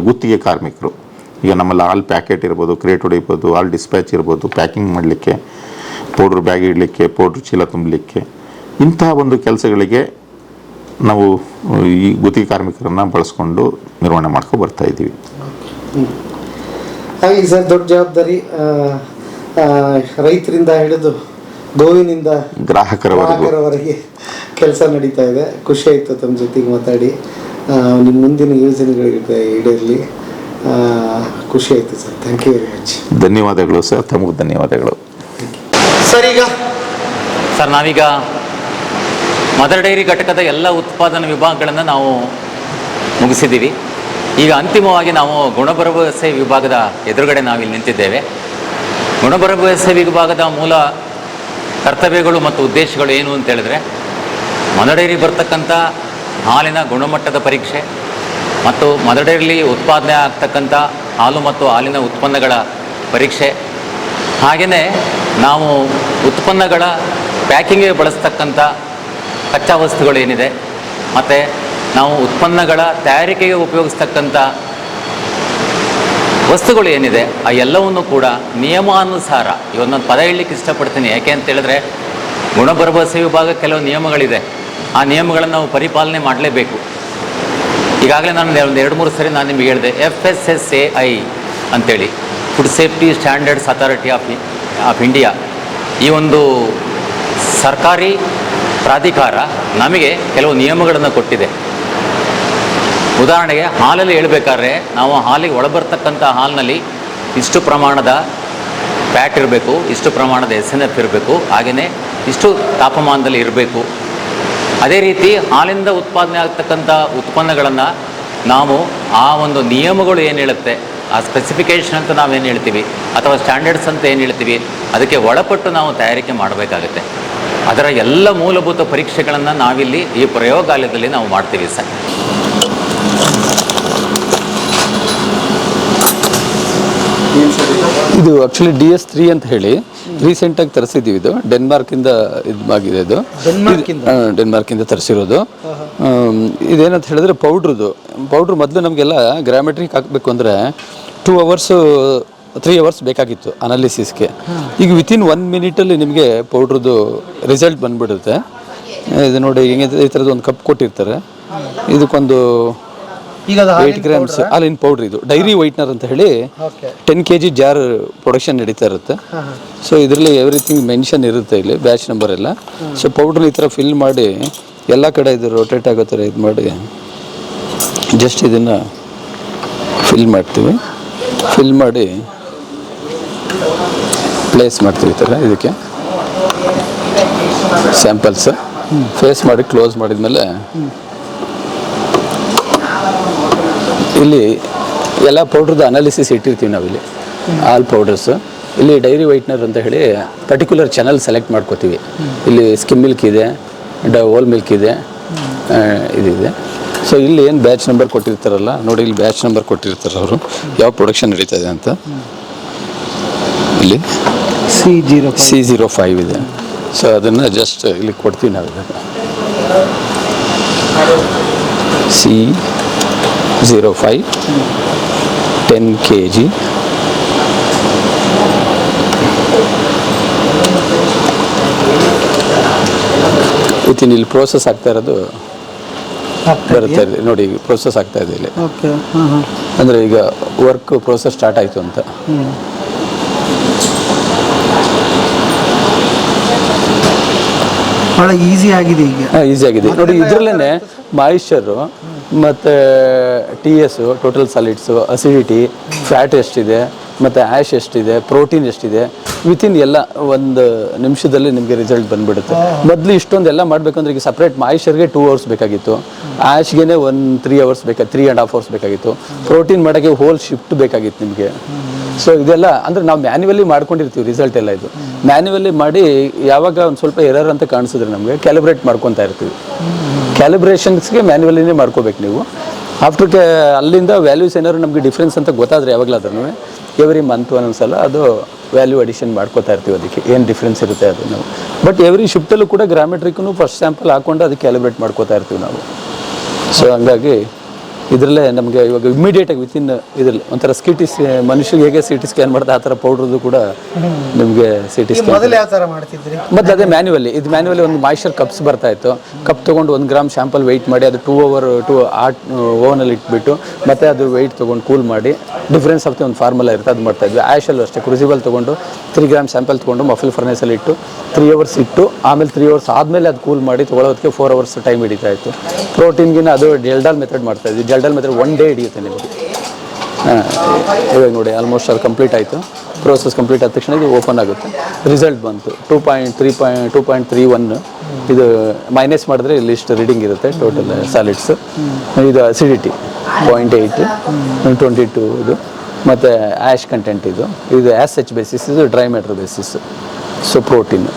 ಗುತ್ತಿಗೆ ಕಾರ್ಮಿಕರು. ಈಗ ನಮ್ಮಲ್ಲಿ ಹಾಲ್ ಪ್ಯಾಕೆಟ್ ಇರ್ಬೋದು, ಕ್ರೇಟ್ ಹೊಡಿಬೋದು, ಹಾಲ್ ಡಿಸ್ಪ್ಯಾಚ್ ಇರ್ಬೋದು, ಪ್ಯಾಕಿಂಗ್ ಮಾಡಲಿಕ್ಕೆ, ಪೌಡ್ರ್ ಬ್ಯಾಗ್ ಇಡಲಿಕ್ಕೆ, ಪೌಡ್ರ್ ಚೀಲ ತುಂಬಲಿಕ್ಕೆ, ಇಂತಹ ಒಂದು ಕೆಲಸಗಳಿಗೆ ನಾವು ಈ ಗುತ್ತಿಗೆ ಕಾರ್ಮಿಕರನ್ನು ಬಳಸ್ಕೊಂಡು ನಿರ್ವಹಣೆ ಮಾಡ್ಕೊಂಡು ಬರ್ತಾ ಇದ್ದೀವಿ. ಹಾಗೆ ಸರ್, ದೊಡ್ಡ ಜವಾಬ್ದಾರಿ. ರೈತರಿಂದ ಹಿಡಿದು ಗೋವಿನಿಂದ ಗ್ರಾಹಕರವರೆಗೆ ಕೆಲಸ ನಡೀತಾ ಇದೆ. ಖುಷಿ ಆಯಿತು ತಮ್ಮ ಜೊತೆಗೆ ಮಾತಾಡಿ. ನಿಮ್ಮ ಮುಂದಿನ ಯೋಜನೆಗಳಿಗೆ ಈಡೇರಲಿ. ಖುಷಿ ಆಯಿತು sir. Thank you very much. ಧನ್ಯವಾದಗಳು ಸರ್, ತಮಗೆ ಧನ್ಯವಾದಗಳು. ಸರ್, ಈಗ ಸರ್ ನಾವೀಗ ಮದರ್ ಡೈರಿ ಘಟಕದ ಎಲ್ಲ ಉತ್ಪಾದನಾ ವಿಭಾಗಗಳನ್ನು ನಾವು ಮುಗಿಸಿದ್ದೀವಿ. ಈಗ ಅಂತಿಮವಾಗಿ ನಾವು ಗುಣಭರವಸೆ ವಿಭಾಗದ ಎದುರುಗಡೆ ನಾವಿಲ್ಲಿ ನಿಂತಿದ್ದೇವೆ. ಗುಣಭರವಸೆ ವಿಭಾಗದ ಮೂಲ ಕರ್ತವ್ಯಗಳು ಮತ್ತು ಉದ್ದೇಶಗಳು ಏನು ಅಂತ ಹೇಳಿದ್ರೆ, ಮದರ್ ಡೈರಿ ಬರ್ತಕ್ಕಂಥ ಹಾಲಿನ ಗುಣಮಟ್ಟದ ಪರೀಕ್ಷೆ ಮತ್ತು ಮದರ್ ಡೈರಿಲಿ ಉತ್ಪಾದನೆ ಆಗ್ತಕ್ಕಂಥ ಹಾಲು ಮತ್ತು ಹಾಲಿನ ಉತ್ಪನ್ನಗಳ ಪರೀಕ್ಷೆ, ಹಾಗೆಯೇ ನಾವು ಉತ್ಪನ್ನಗಳ ಪ್ಯಾಕಿಂಗಿಗೆ ಬಳಸ್ತಕ್ಕಂಥ ಕಚ್ಚಾ ವಸ್ತುಗಳು ಏನಿದೆ, ಮತ್ತು ನಾವು ಉತ್ಪನ್ನಗಳ ತಯಾರಿಕೆಗೆ ಉಪಯೋಗಿಸ್ತಕ್ಕಂಥ ವಸ್ತುಗಳು ಏನಿದೆ, ಆ ಎಲ್ಲವನ್ನು ಕೂಡ ನಿಯಮಾನುಸಾರ, ಇವನ್ನೊಂದು ಪದ ಹೇಳಲಿಕ್ಕೆ ಇಷ್ಟಪಡ್ತೀನಿ. ಯಾಕೆ ಅಂತ ಹೇಳಿದ್ರೆ, ಗುಣಭರವಸೆ ವಿಭಾಗ ಕೆಲವು ನಿಯಮಗಳಿದೆ. ಆ ನಿಯಮಗಳನ್ನು ನಾವು ಪರಿಪಾಲನೆ ಮಾಡಲೇಬೇಕು. ಈಗಾಗಲೇ ನಾನು ಒಂದು 2-3 ಸರಿ ನಾನು ನಿಮಗೆ ಹೇಳಿದೆ, FSSAI ಅಂತೇಳಿ, food safety standards authority of India, ಈ ಒಂದು ಸರ್ಕಾರಿ ಪ್ರಾಧಿಕಾರ ನಮಗೆ ಕೆಲವು ನಿಯಮಗಳನ್ನು ಕೊಟ್ಟಿದೆ. ಉದಾಹರಣೆಗೆ ಹಾಲಲ್ಲಿ ಹೇಳಬೇಕಾದ್ರೆ, ನಾವು ಹಾಲಿಗೆ ಒಳಬರ್ತಕ್ಕಂಥ ಹಾಲಿನಲ್ಲಿ ಇಷ್ಟು ಪ್ರಮಾಣದ ಫ್ಯಾಟ್ ಇರಬೇಕು, ಇಷ್ಟು ಪ್ರಮಾಣದ SNF ಇರಬೇಕು, ಹಾಗೆಯೇ ಇಷ್ಟು ತಾಪಮಾನದಲ್ಲಿ ಇರಬೇಕು. ಅದೇ ರೀತಿ ಹಾಲಿಂದ ಉತ್ಪಾದನೆ ಆಗ್ತಕ್ಕಂಥ ಉತ್ಪನ್ನಗಳನ್ನು ನಾವು ಆ ಒಂದು ನಿಯಮಗಳು ಏನು ಹೇಳುತ್ತೆ, ಆ ಸ್ಪೆಸಿಫಿಕೇಷನ್ ಅಂತ ನಾವೇನು ಹೇಳ್ತೀವಿ ಅಥವಾ ಸ್ಟ್ಯಾಂಡರ್ಡ್ಸ್ ಅಂತ ಏನು ಹೇಳ್ತೀವಿ, ಅದಕ್ಕೆ ಒಳಪಟ್ಟು ನಾವು ತಯಾರಿಕೆ ಮಾಡಬೇಕಾಗುತ್ತೆ. ಅದರ ಎಲ್ಲ ಮೂಲಭೂತ ಪರೀಕ್ಷೆಗಳನ್ನು ನಾವಿಲ್ಲಿ ಈ ಪ್ರಯೋಗಾಲಯದಲ್ಲಿ ನಾವು ಮಾಡ್ತೀವಿ ಸರ್. ಇದು ಆ್ಯಕ್ಚುಲಿ DS3 ಅಂತ ಹೇಳಿ ರೀಸೆಂಟಾಗಿ ತರಿಸಿದ್ದೀವಿ. ಇದು ಡೆನ್ಮಾರ್ಕಿಂದ ಇದು ಆಗಿದೆ. ಇದು ಡೆನ್ಮಾರ್ಕಿಂದ ತರಿಸಿರೋದು. ಇದೇನಂತ ಹೇಳಿದ್ರೆ ಪೌಡ್ರು ಮೊದಲು ನಮಗೆಲ್ಲ ಗ್ರಾಮೆಟ್ರಿಕ್ ಹಾಕಬೇಕು ಅಂದರೆ 2 hours 3 hours ಬೇಕಾಗಿತ್ತು ಅನಾಲಿಸಿಸ್ಗೆ. ಈಗ ವಿತಿನ್ 1 minute ನಿಮಗೆ ಪೌಡ್ರದ್ದು ರಿಸಲ್ಟ್ ಬಂದುಬಿಡುತ್ತೆ. ಇದು ನೋಡಿ, ಹಿಂಗೆ ಈ ಥರದ್ದು ಒಂದು ಕಪ್ ಕೊಟ್ಟಿರ್ತಾರೆ. ಇದಕ್ಕೊಂದು ಈಗ 8 grams ಹಾಲಿನ ಪೌಡ್ರ್. ಇದು ಡೈರಿ ವೈಟ್ನರ್ ಅಂತ ಹೇಳಿ 10 kg ಜಾರ್ ಪ್ರೊಡಕ್ಷನ್ ನಡೀತಾ ಇರುತ್ತೆ. ಸೊ ಇದರಲ್ಲಿ ಎವ್ರಿಥಿಂಗ್ ಮೆನ್ಷನ್ ಇರುತ್ತೆ, ಇಲ್ಲಿ ಬ್ಯಾಚ್ ನಂಬರ್ ಎಲ್ಲ. ಸೊ ಪೌಡ್ರನ್ನ ಈ ಥರ ಫಿಲ್ ಮಾಡಿ ಎಲ್ಲ ಕಡೆ ಇದು ರೊಟೇಟ್ ಆಗೋ ಥರ ಇದು ಮಾಡಿ ಜಸ್ಟ್ ಇದನ್ನು ಫಿಲ್ ಮಾಡ್ತೀವಿ. ಫಿಲ್ ಮಾಡಿ ಪ್ಲೇಸ್ ಮಾಡ್ತೀವಿ ಈ ಥರ. ಇದಕ್ಕೆ ಸ್ಯಾಂಪಲ್ಸ್ ಫೇಸ್ ಮಾಡಿ ಕ್ಲೋಸ್ ಮಾಡಿದ್ಮೇಲೆ ಇಲ್ಲಿ ಎಲ್ಲ ಪೌಡ್ರದ್ದು ಅನಾಲಿಸಿಸ್ ಇಟ್ಟಿರ್ತೀವಿ ನಾವಿಲ್ಲಿ, ಆಲ್ ಪೌಡರ್ಸ್. ಇಲ್ಲಿ ಡೈರಿ ವೈಟ್ನರ್ ಅಂತ ಹೇಳಿ ಪರ್ಟಿಕ್ಯುಲರ್ ಚಾನಲ್ ಸೆಲೆಕ್ಟ್ ಮಾಡ್ಕೋತೀವಿ. ಇಲ್ಲಿ ಸ್ಕಿಮ್ ಮಿಲ್ಕ್ ಇದೆ, ಹೋಲ್ ಮಿಲ್ಕ್ ಇದೆ, ಇದಿದೆ. ಸೊ ಇಲ್ಲಿ ಏನು ಬ್ಯಾಚ್ ನಂಬರ್ ಕೊಟ್ಟಿರ್ತಾರಲ್ಲ ನೋಡಿ, ಇಲ್ಲಿ ಬ್ಯಾಚ್ ನಂಬರ್ ಕೊಟ್ಟಿರ್ತಾರೆ ಅವರು, ಯಾವ ಪ್ರೊಡಕ್ಷನ್ ನಡೀತಾ ಇದೆ ಅಂತ. ಇಲ್ಲಿ C05 ಇದೆ. ಸೊ ಅದನ್ನು ಜಸ್ಟ್ ಇಲ್ಲಿ ಕೊಡ್ತೀವಿ ನಾವು. C05 10 kg. ವಿತಿನ್ ಇಲ್ಲಿ ಪ್ರೋಸೆಸ್ ಆಗ್ತಾ ಇರೋದು ಬರುತ್ತೆ ನೋಡಿ, ಪ್ರೋಸೆಸ್ ಆಗ್ತಾ ಇದೆ ಇಲ್ಲಿ. ಅಂದರೆ ಈಗ ವರ್ಕ್ ಪ್ರೋಸೆಸ್ ಸ್ಟಾರ್ಟ್ ಆಯಿತು ಅಂತ. ಭಾಳ ಈಸಿ ಆಗಿದೆ ಈಗ. ಈಸಿ ಆಗಿದೆ ನೋಡಿ. ಇದರಲ್ಲೇ ಮಾಯಿಶ್ಚರು ಮತ್ತು TS, ಟೋಟಲ್ ಸಾಲಿಡ್ಸು, ಅಸಿಡಿಟಿ, ಫ್ಯಾಟ್ ಎಷ್ಟಿದೆ, ಮತ್ತು ಆ್ಯಶ್ ಎಷ್ಟಿದೆ, ಪ್ರೋಟೀನ್ ಎಷ್ಟಿದೆ, ವಿತಿನ್ ಎಲ್ಲ 1 ನಿಮಿಷದಲ್ಲಿ ನಿಮಗೆ ರಿಸಲ್ಟ್ ಬಂದುಬಿಡುತ್ತೆ. ಮೊದಲು ಇಷ್ಟೊಂದೆಲ್ಲ ಮಾಡಬೇಕಂದ್ರೆ ಈಗ ಸಪ್ರೇಟ್ ಮಾಯಿಶ್ಚರ್ಗೆ 2 hours ಬೇಕಾಗಿತ್ತು, ಆ್ಯಶ್ಗೆ 3 hours 3.5 hours ಬೇಕಾಗಿತ್ತು, ಪ್ರೋಟೀನ್ ಮಾಡೋಕ್ಕೆ ಹೋಲ್ ಶಿಫ್ಟ್ ಬೇಕಾಗಿತ್ತು ನಿಮಗೆ. ಸೊ ಇದೆಲ್ಲ ಅಂದರೆ ನಾವು ಮ್ಯಾನ್ಯುವಲಿ ಮಾಡ್ಕೊಂಡಿರ್ತೀವಿ. ರಿಸಲ್ಟ್ ಎಲ್ಲ ಇದು ಮ್ಯಾನ್ಯುವಲಿ ಮಾಡಿ ಯಾವಾಗ ಒಂದು ಸ್ವಲ್ಪ ಎರರ್ ಅಂತ ಕಾಣಿಸಿದ್ರೆ ನಮಗೆ ಕ್ಯಾಲಿಬ್ರೇಟ್ ಮಾಡ್ಕೊತಾ ಇರ್ತೀವಿ. ಕ್ಯಾಲಿಬ್ರೇಷನ್ಸ್ಗೆ ಮ್ಯಾನ್ಯುವಲಿನೇ ಮಾಡ್ಕೋಬೇಕು ನೀವು. ಆಫ್ಟರ್ ಅಲ್ಲಿಂದ ವ್ಯಾಲ್ಯೂಸ್ ಏನಾದ್ರು ನಮಗೆ ಡಿಫ್ರೆನ್ಸ್ ಅಂತ ಗೊತ್ತಾದರೆ ಯಾವಾಗಲಾದ್ರೂ ಎವ್ರಿ ಮಂತ್ ಒಂದೊಂದ್ಸಲ ಅದು ವ್ಯಾಲ್ಯೂ ಅಡಿಷನ್ ಮಾಡ್ಕೋತಾ ಇರ್ತೀವಿ. ಅದಕ್ಕೆ ಏನು ಡಿಫ್ರೆನ್ಸ್ ಇರುತ್ತೆ ಅದು ನಾವು. ಬಟ್ ಎವ್ರಿ ಶಿಫ್ಟಲ್ಲೂ ಕೂಡ ಗ್ರಾಮೆಟ್ರಿಕ್ಕೂ ಫಸ್ಟ್ ಸ್ಯಾಂಪಲ್ ಹಾಕ್ಕೊಂಡು ಅದಕ್ಕೆ ಕ್ಯಾಲಿಬ್ರೇಟ್ ಮಾಡ್ಕೋತಾ ಇರ್ತೀವಿ ನಾವು. ಸೊ ಹಂಗಾಗಿ ಇದರಲ್ಲೇ ನಮಗೆ ಇವಾಗ ಇಮಿಡಿಯೇಟಾಗಿ ವಿತಿನ್ ಇದರಲ್ಲಿ ಒಂಥರ ಸಿಟಿ ಮನುಷ್ಯರಿಗೆ ಹೇಗೆ ಸಿಟಿ ಸ್ಕ್ಯಾನ್ ಮಾಡ್ತಾ ಆ ಥರ ಪೌಡ್ರದ್ದು ಕೂಡ ನಿಮಗೆ ಸಿಟಿ ಸ್ಕ್ಯಾನ್. ಮೊದಲು ಯಾವ ಥರ ಮಾಡ್ತಿದ್ರಿ? ಮತ್ತು ಅದೇ ಮ್ಯಾನ್ಯುವಲಿ, ಇದು ಮ್ಯಾನ್ಯುವಲಿ ಒಂದು ಮಾಯ್ಶ್ಚರ್ ಕಪ್ಸ್ ಬರ್ತಾ ಇತ್ತು. ಕಪ್ ತೊಗೊಂಡು 1 ಗ್ರಾಮ್ ಶಾಂಪಲ್ ವೆಯ್ಟ್ ಮಾಡಿ ಅದು 2 hour ಓವನಲ್ಲಿ ಇಟ್ಬಿಟ್ಟು ಮತ್ತೆ ಅದು ವೆಯ್ಟ್ ತೊಗೊಂಡು ಕೂಲ್ ಮಾಡಿ ಡಿಫ್ರೆನ್ಸ್ ಆಫ್ ಒಂದು ಫಾರ್ಮುಲಾ ಇರುತ್ತೆ ಅದು ಮಾಡ್ತಾಯಿದ್ವಿ. ಆ್ಯಶಲ್ಲೂ ಅಷ್ಟೇ ಕ್ರೂಸಿಬಲ್ ತೊಗೊಂಡು 3 ಗ್ರಾಮ್ ಸ್ಯಾಂಪಲ್ ತೊಗೊಂಡು ಮಫಿಲ್ ಫರ್ನೇಸಲ್ಲಿ ಇಟ್ಟು 3 hours ಇಟ್ಟು ಆಮೇಲೆ 3 hours ಆದಮೇಲೆ ಅದು ಕೂಲ್ ಮಾಡಿ ತೊಗೊಳೋದಕ್ಕೆ 4 hours ಟೈಮ್ ಹಿಡಿತಾ ಇತ್ತು. ಪ್ರೋಟೀನ್ಗಿನ ಅದು ಜೆಲ್ಡಾಲ್ ಮೆಥಡ್ ಮಾಡ್ತಾಯಿದ್ವಿ. ಜೆಲ್ಡಾಲ್ ಮೆಥಡ್ 1 day ಹಿಡಿಯುತ್ತೆ ನಿಮಗೆ. ಇವಾಗ ನೋಡಿ ಆಲ್ಮೋಸ್ಟ್ ಅದು ಕಂಪ್ಲೀಟ್ ಆಯಿತು. ಪ್ರೋಸೆಸ್ ಕಂಪ್ಲೀಟ್ ಆದ ತಕ್ಷಣ ಇದು ಓಪನ್ ಆಗುತ್ತೆ. ರಿಸಲ್ಟ್ ಬಂತು 2.31. ಇದು ಮೈನಸ್ ಮಾಡಿದ್ರೆ ಇಲ್ಲಿ ಇಷ್ಟು ರೀಡಿಂಗ್ ಇರುತ್ತೆ ಟೋಟಲ್ ಸಾಲಿಡ್ಸ್. ಇದು ಅಸಿಡಿಟಿ 0.8, 22 ಇದು, ಮತ್ತು ಆ್ಯಶ್ ಕಂಟೆಂಟ್ ಇದು ಆ್ಯಸ್ ಎಚ್ ಬೇಸಿಸ್, ಇದು dry matter basis. So protein.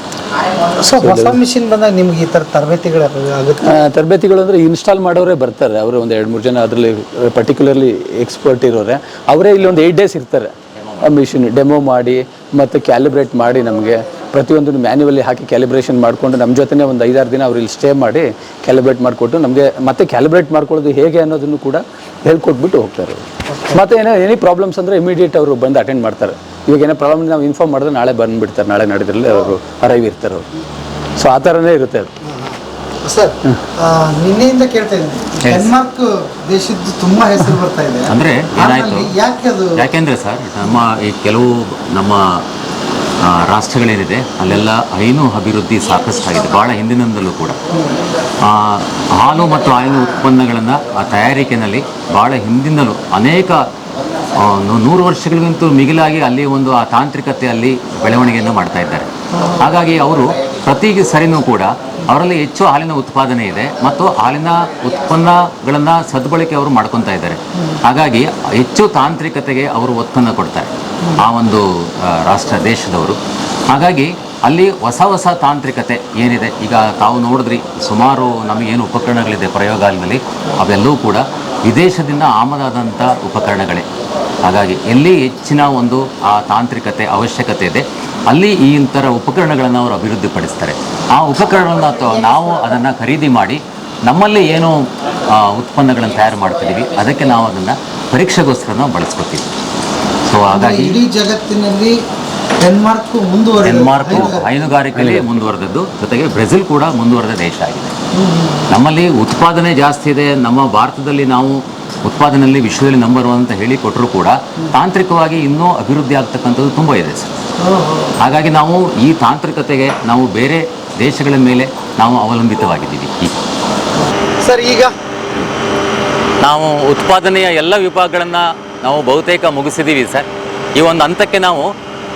So ಹೊಸ ಮಿಷಿನ್ ಬಂದಾಗ ನಿಮ್ಗೆ ಈ ಥರ ತರಬೇತಿಗಳು ಆಗುತ್ತೆ? ತರಬೇತಿಗಳು ಅಂದರೆ ಇನ್ಸ್ಟಾಲ್ ಮಾಡೋರೇ ಬರ್ತಾರೆ. ಅವರು ಒಂದು 2-3 ಜನ ಅದರಲ್ಲಿ ಪರ್ಟಿಕ್ಯುಲರ್ಲಿ ಎಕ್ಸ್ಪರ್ಟ್ ಇರೋರೆ ಅವರೇ ಇಲ್ಲಿ ಒಂದು 8 days ಇರ್ತಾರೆ. ಆ ಮಿಷಿನ್ ಡೆಮೋ ಮಾಡಿ ಮತ್ತು ಕ್ಯಾಲಿಬ್ರೇಟ್ ಮಾಡಿ ನಮಗೆ ಪ್ರತಿಯೊಂದನ್ನು ಮ್ಯಾನ್ಯುವಲಿ ಹಾಕಿ ಕ್ಯಾಲಿಬ್ರೇಷನ್ ಮಾಡಿಕೊಂಡು ನಮ್ಮ ಜೊತೆನೇ ಒಂದು 5-6 ದಿನ ಅವ್ರು ಇಲ್ಲಿ ಸ್ಟೇ ಮಾಡಿ ಕ್ಯಾಲಿಬ್ರೇಟ್ ಮಾಡಿಕೊಟ್ಟು ನಮಗೆ ಮತ್ತೆ ಕ್ಯಾಲಿಬ್ರೇಟ್ ಮಾಡ್ಕೊಳ್ಳೋದು ಹೇಗೆ ಅನ್ನೋದನ್ನು ಕೂಡ ಹೇಳ್ಕೊಟ್ಬಿಟ್ಟು ಹೋಗ್ತಾರೆ. ಮತ್ತು ಎನಿ ಪ್ರಾಬ್ಲಮ್ಸ್ ಅಂದರೆ ಇಮಿಡಿಯೇಟ್ ಅವರು ಬಂದು ಅಟೆಂಡ್ ಮಾಡ್ತಾರೆ. ಇವಾಗ ಏನೋ ಪ್ರಾಬ್ಲಮ್ ನಾವು ಇನ್ಫಾರ್ಮ್ ಮಾಡಿದ್ರೆ ನಾಳೆ ಬಂದುಬಿಡ್ತಾರೆ, ನಾಳೆ ನಾಡಿದ್ರಲ್ಲಿ ಅವರು ಅರೈವ್ ಇರ್ತಾರೆ ಅವರು. ಸೊ ಆ ಥರನೇ ಇರುತ್ತೆ ಅದು. ಸರ್, ನಿನ್ನೆಯಿಂದ ಕೇಳ್ತಾ ಇದ್ದೀನಿ, ಡೆನ್ಮಾರ್ಕ್ ದೇಶದ್ದು ತುಂಬ ಹೆಸರು ಬರ್ತಾ ಇದೆ. ಅಂದರೆ ಏನಾಯಿತು, ಯಾಕೆ ಅದು? ಯಾಕೆಂದರೆ ಸರ್ ನಮ್ಮ ಈ ಕೆಲವು ನಮ್ಮ ರಾಷ್ಟ್ರಗಳೇನಿದೆ ಅಲ್ಲೆಲ್ಲ ಹೈನು ಅಭಿವೃದ್ಧಿ ಸಾಕಷ್ಟಾಗಿದೆ, ಭಾಳ ಹಿಂದಿನಿಂದಲೂ ಕೂಡ. ಹಾಲು ಮತ್ತು ಹಾಲಿನ ಉತ್ಪನ್ನಗಳನ್ನು ಆ ತಯಾರಿಕೆಯಲ್ಲಿ ಭಾಳ ಹಿಂದಿನಲ್ಲೂ ಅನೇಕ 100 ವರ್ಷಗಳಿಗಿಂತೂ ಮಿಗಿಲಾಗಿ ಅಲ್ಲಿ ಒಂದು ಆ ತಾಂತ್ರಿಕತೆ ಅಲ್ಲಿ ಬೆಳವಣಿಗೆಯನ್ನು ಮಾಡ್ತಾ ಇದ್ದಾರೆ. ಹಾಗಾಗಿ ಅವರು ಪ್ರತಿ ಸರಿನೂ ಕೂಡ ಅವರಲ್ಲಿ ಹೆಚ್ಚು ಹಾಲಿನ ಉತ್ಪಾದನೆ ಇದೆ ಮತ್ತು ಹಾಲಿನ ಉತ್ಪನ್ನಗಳನ್ನು ಸದ್ಬಳಕೆ ಅವರು ಮಾಡ್ಕೊತಾ ಇದ್ದಾರೆ. ಹಾಗಾಗಿ ಹೆಚ್ಚು ತಾಂತ್ರಿಕತೆಗೆ ಅವರು ಒತ್ತನ್ನು ಕೊಡ್ತಾರೆ ಆ ಒಂದು ದೇಶದವರು. ಹಾಗಾಗಿ ಅಲ್ಲಿ ಹೊಸ ತಾಂತ್ರಿಕತೆ ಏನಿದೆ, ಈಗ ತಾವು ನೋಡಿದ್ರಿ ಸುಮಾರು ನಮಗೇನು ಉಪಕರಣಗಳಿದೆ ಪ್ರಯೋಗಾಲಯದಲ್ಲಿ ಅವೆಲ್ಲವೂ ಕೂಡ ವಿದೇಶದಿಂದ ಆಮದಾದಂಥ ಉಪಕರಣಗಳೇ. ಹಾಗಾಗಿ ಎಲ್ಲಿ ಹೆಚ್ಚಿನ ಒಂದು ಆ ತಾಂತ್ರಿಕತೆ ಅವಶ್ಯಕತೆ ಇದೆ ಅಲ್ಲಿ ಈ ಥರ ಉಪಕರಣಗಳನ್ನು ಅವರು ಅಭಿವೃದ್ಧಿಪಡಿಸ್ತಾರೆ. ಆ ಉಪಕರಣಗಳನ್ನು ನಾವು ಅದನ್ನು ಖರೀದಿ ಮಾಡಿ ನಮ್ಮಲ್ಲಿ ಏನು ಉತ್ಪನ್ನಗಳನ್ನು ತಯಾರು ಮಾಡ್ತಿದ್ದೀವಿ ಅದಕ್ಕೆ ನಾವು ಅದನ್ನು ಪರೀಕ್ಷೆಗೋಸ್ಕರ ನಾವು ಬಳಸ್ಕೊತೀವಿ. ಸೊ ಹಾಗಾಗಿ ಇಡೀ ಜಗತ್ತಿನಲ್ಲಿ ಡೆನ್ಮಾರ್ಕ್ ಹೈನುಗಾರಿಕೆಯಲ್ಲಿ ಮುಂದುವರೆದದ್ದು, ಜೊತೆಗೆ ಬ್ರೆಜಿಲ್ ಕೂಡ ಮುಂದುವರೆದ ದೇಶ ಆಗಿದೆ. ನಮ್ಮಲ್ಲಿ ಉತ್ಪಾದನೆ ಜಾಸ್ತಿ ಇದೆ. ನಮ್ಮ ಭಾರತದಲ್ಲಿ ನಾವು ಉತ್ಪಾದನೆಯಲ್ಲಿ ವಿಶ್ವದಲ್ಲಿ ನಂಬರ್ 1 ಅಂತ ಹೇಳಿ ಕೊಟ್ಟರೂ ಕೂಡ ತಾಂತ್ರಿಕವಾಗಿ ಇನ್ನೂ ಅಭಿವೃದ್ಧಿ ಆಗ್ತಕ್ಕಂಥದ್ದು ತುಂಬ ಇದೆ ಸರ್. ಹಾಗಾಗಿ ನಾವು ಈ ತಾಂತ್ರಿಕತೆಗೆ ನಾವು ಬೇರೆ ದೇಶಗಳ ಮೇಲೆ ನಾವು ಅವಲಂಬಿತವಾಗಿದ್ದೀವಿ. ಸರ್, ಈಗ ನಾವು ಉತ್ಪಾದನೆಯ ಎಲ್ಲ ವಿಭಾಗಗಳನ್ನು ನಾವು ಬಹುತೇಕ ಮುಗಿಸಿದ್ದೀವಿ ಸರ್. ಈ ಒಂದು ಹಂತಕ್ಕೆ ನಾವು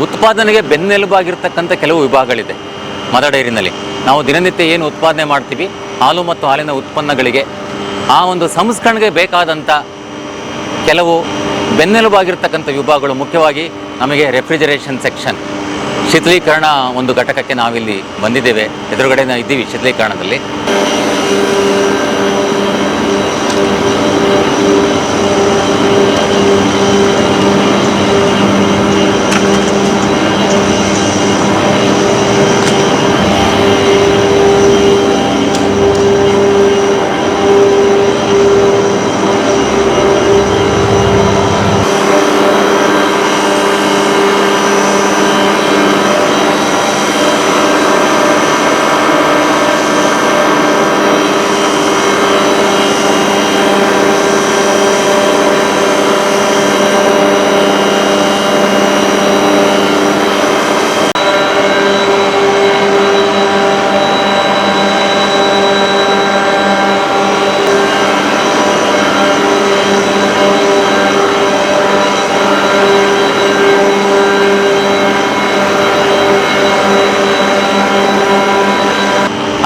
ಉತ್ಪಾದನೆಗೆ ಬೆನ್ನೆಲುಬಾಗಿರ್ತಕ್ಕಂಥ ಕೆಲವು ವಿಭಾಗಗಳಿದೆ ಮದರ್ ಡೈರಿನಲ್ಲಿ. ನಾವು ದಿನನಿತ್ಯ ಏನು ಉತ್ಪಾದನೆ ಮಾಡ್ತೀವಿ ಹಾಲು ಮತ್ತು ಹಾಲಿನ ಉತ್ಪನ್ನಗಳಿಗೆ ಆ ಒಂದು ಸಂಸ್ಕರಣೆಗೆ ಬೇಕಾದಂಥ ಕೆಲವು ಬೆನ್ನೆಲುಬಾಗಿರ್ತಕ್ಕಂಥ ವಿಭಾಗಗಳು, ಮುಖ್ಯವಾಗಿ ನಮಗೆ ರೆಫ್ರಿಜರೇಷನ್ ಸೆಕ್ಷನ್, ಶೀತಲೀಕರಣ ಒಂದು ಘಟಕಕ್ಕೆ ನಾವಿಲ್ಲಿ ಬಂದಿದ್ದೇವೆ. ಎದುರುಗಡೆ ಇದ್ದೀವಿ ಶೀತಲೀಕರಣದಲ್ಲಿ.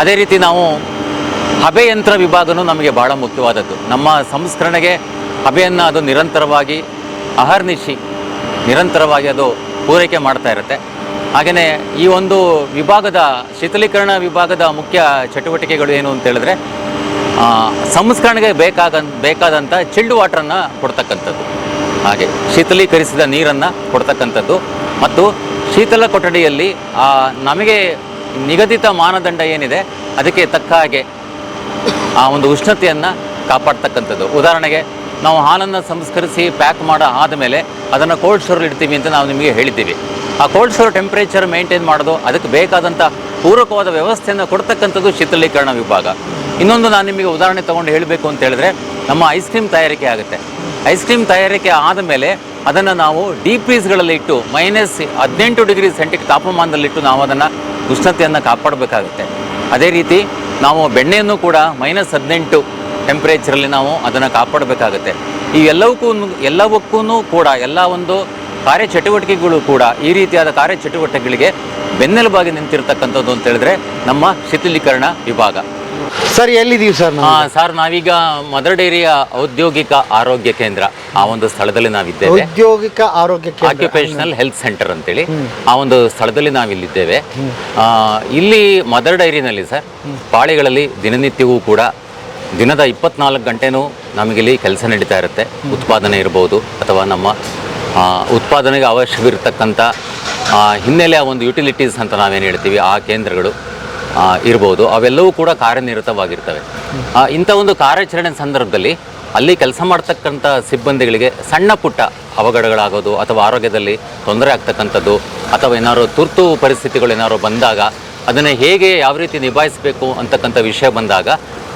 ಅದೇ ರೀತಿ ನಾವು ಹಬೆಯಂತ್ರ ವಿಭಾಗನೂ ನಮಗೆ ಭಾಳ ಮುಖ್ಯವಾದದ್ದು. ನಮ್ಮ ಸಂಸ್ಕರಣೆಗೆ ಹಬೆಯನ್ನು ಅದು ನಿರಂತರವಾಗಿ ಅಹರ್ನಿಶಿ ನಿರಂತರವಾಗಿ ಅದು ಪೂರೈಕೆ ಮಾಡ್ತಾ ಇರುತ್ತೆ. ಹಾಗೆಯೇ ಈ ಒಂದು ವಿಭಾಗದ ಶೀತಲೀಕರಣ ವಿಭಾಗದ ಮುಖ್ಯ ಚಟುವಟಿಕೆಗಳು ಏನು ಅಂತ ಹೇಳಿದ್ರೆ ಸಂಸ್ಕರಣೆಗೆ ಬೇಕಾದಂಥ ಚಿಲ್ಡ್ ವಾಟ್ರನ್ನು ಕೊಡ್ತಕ್ಕಂಥದ್ದು, ಹಾಗೆ ಶೀತಲೀಕರಿಸಿದ ನೀರನ್ನು ಕೊಡ್ತಕ್ಕಂಥದ್ದು. ಮತ್ತು ಶೀತಲ ಕೊಠಡಿಯಲ್ಲಿ ನಮಗೆ ನಿಗದಿತ ಮಾನದಂಡ ಏನಿದೆ ಅದಕ್ಕೆ ತಕ್ಕ ಹಾಗೆ ಆ ಒಂದು ಉಷ್ಣತೆಯನ್ನು ಕಾಪಾಡ್ತಕ್ಕಂಥದ್ದು. ಉದಾಹರಣೆಗೆ ನಾವು ಹಾಲನ್ನು ಸಂಸ್ಕರಿಸಿ ಪ್ಯಾಕ್ ಆದಮೇಲೆ ಅದನ್ನು ಕೋಲ್ಡ್ ಸ್ಟೋರಲ್ಲಿ ಇಡ್ತೀವಿ ಅಂತ ನಾವು ನಿಮಗೆ ಹೇಳಿದ್ದೀವಿ. ಆ ಕೋಲ್ಡ್ ಸ್ಟೋರ್ ಟೆಂಪ್ರೇಚರ್ ಮೇಂಟೈನ್ ಮಾಡೋದು, ಅದಕ್ಕೆ ಬೇಕಾದಂಥ ಪೂರಕವಾದ ವ್ಯವಸ್ಥೆಯನ್ನು ಕೊಡ್ತಕ್ಕಂಥದ್ದು ಶೀತಲೀಕರಣ ವಿಭಾಗ. ಇನ್ನೊಂದು ನಾನು ನಿಮಗೆ ಉದಾಹರಣೆ ತೊಗೊಂಡು ಹೇಳಬೇಕು ಅಂತ ಹೇಳಿದ್ರೆ, ನಮ್ಮ ಐಸ್ ಕ್ರೀಮ್ ತಯಾರಿಕೆ ಆಗುತ್ತೆ. ಐಸ್ ಕ್ರೀಮ್ ತಯಾರಿಕೆ ಆದಮೇಲೆ ಅದನ್ನು ನಾವು ಡೀಪ್ ಫ್ರೀಸ್ಗಳಲ್ಲಿ ಇಟ್ಟು -18 ಡಿಗ್ರಿ ಸೆಂಟಿಗ್ರೇಡ್ ತಾಪಮಾನದಲ್ಲಿಟ್ಟು ನಾವು ಅದನ್ನು ಉಷ್ಣತೆಯನ್ನು ಕಾಪಾಡಬೇಕಾಗುತ್ತೆ. ಅದೇ ರೀತಿ ನಾವು ಬೆಣ್ಣೆಯನ್ನು ಕೂಡ -18 ಟೆಂಪ್ರೇಚರಲ್ಲಿ ನಾವು ಅದನ್ನು ಕಾಪಾಡಬೇಕಾಗುತ್ತೆ. ಈ ಎಲ್ಲವಕ್ಕೂ ಕೂಡ ಎಲ್ಲ ಒಂದು ಕಾರ್ಯಚಟುವಟಿಕೆಗಳು ಕೂಡ ಈ ರೀತಿಯಾದ ಕಾರ್ಯಚಟುವಟಿಕೆಗಳಿಗೆ ಬೆನ್ನೆಲುಬಾಗಿ ನಿಂತಿರ್ತಕ್ಕಂಥದ್ದು ಅಂತ ಹೇಳಿದ್ರೆ ನಮ್ಮ ಶೀತಲೀಕರಣ ವಿಭಾಗ. ಸರ್ ಎಲ್ಲಿದ್ದೀವಿ ಸರ್ ನಾವು? ಸರ್ ನಾವೀಗ ಮದರ್ ಡೈರಿಯ ಔದ್ಯೋಗಿಕ ಆರೋಗ್ಯ ಕೇಂದ್ರ ಆ ಒಂದು ಸ್ಥಳದಲ್ಲಿ ನಾವಿದ್ದೇವೆ. ಔದ್ಯೋಗಿಕ ಆರೋಗ್ಯ ಆಕ್ಯುಪೇಷನಲ್ ಹೆಲ್ತ್ ಸೆಂಟರ್ ಅಂತೇಳಿ ಆ ಒಂದು ಸ್ಥಳದಲ್ಲಿ ನಾವಿಲ್ಲಿದ್ದೇವೆ. ಇಲ್ಲಿ ಮದರ್ ಡೈರಿನಲ್ಲಿ ಸರ್ ಪಾಳಿಗಳಲ್ಲಿ ದಿನನಿತ್ಯವೂ ಕೂಡ ದಿನದ 24 ಗಂಟೆನೂ ನಮಗಿಲ್ಲಿ ಕೆಲಸ ನಡೀತಾ ಇರುತ್ತೆ. ಉತ್ಪಾದನೆ ಇರ್ಬೋದು ಅಥವಾ ನಮ್ಮ ಉತ್ಪಾದನೆಗೆ ಅವಶ್ಯವಿರತಕ್ಕಂಥ ಹಿನ್ನೆಲೆಯ ಒಂದು ಯುಟಿಲಿಟೀಸ್ ಅಂತ ನಾವೇನು ಹೇಳ್ತೀವಿ ಆ ಕೇಂದ್ರಗಳು ಇರ್ಬೋದು, ಅವೆಲ್ಲವೂ ಕೂಡ ಕಾರ್ಯನಿರತವಾಗಿರ್ತವೆ. ಇಂಥ ಒಂದು ಕಾರ್ಯಾಚರಣೆ ಸಂದರ್ಭದಲ್ಲಿ ಅಲ್ಲಿ ಕೆಲಸ ಮಾಡ್ತಕ್ಕಂಥ ಸಿಬ್ಬಂದಿಗಳಿಗೆ ಸಣ್ಣ ಪುಟ್ಟ ಅವಘಡಗಳಾಗೋದು ಅಥವಾ ಆರೋಗ್ಯದಲ್ಲಿ ತೊಂದರೆ ಆಗ್ತಕ್ಕಂಥದ್ದು ಅಥವಾ ಏನಾದ್ರು ತುರ್ತು ಪರಿಸ್ಥಿತಿಗಳು ಏನಾದ್ರು ಬಂದಾಗ ಅದನ್ನು ಹೇಗೆ ಯಾವ ರೀತಿ ನಿಭಾಯಿಸಬೇಕು ಅಂತಕ್ಕಂಥ ವಿಷಯ ಬಂದಾಗ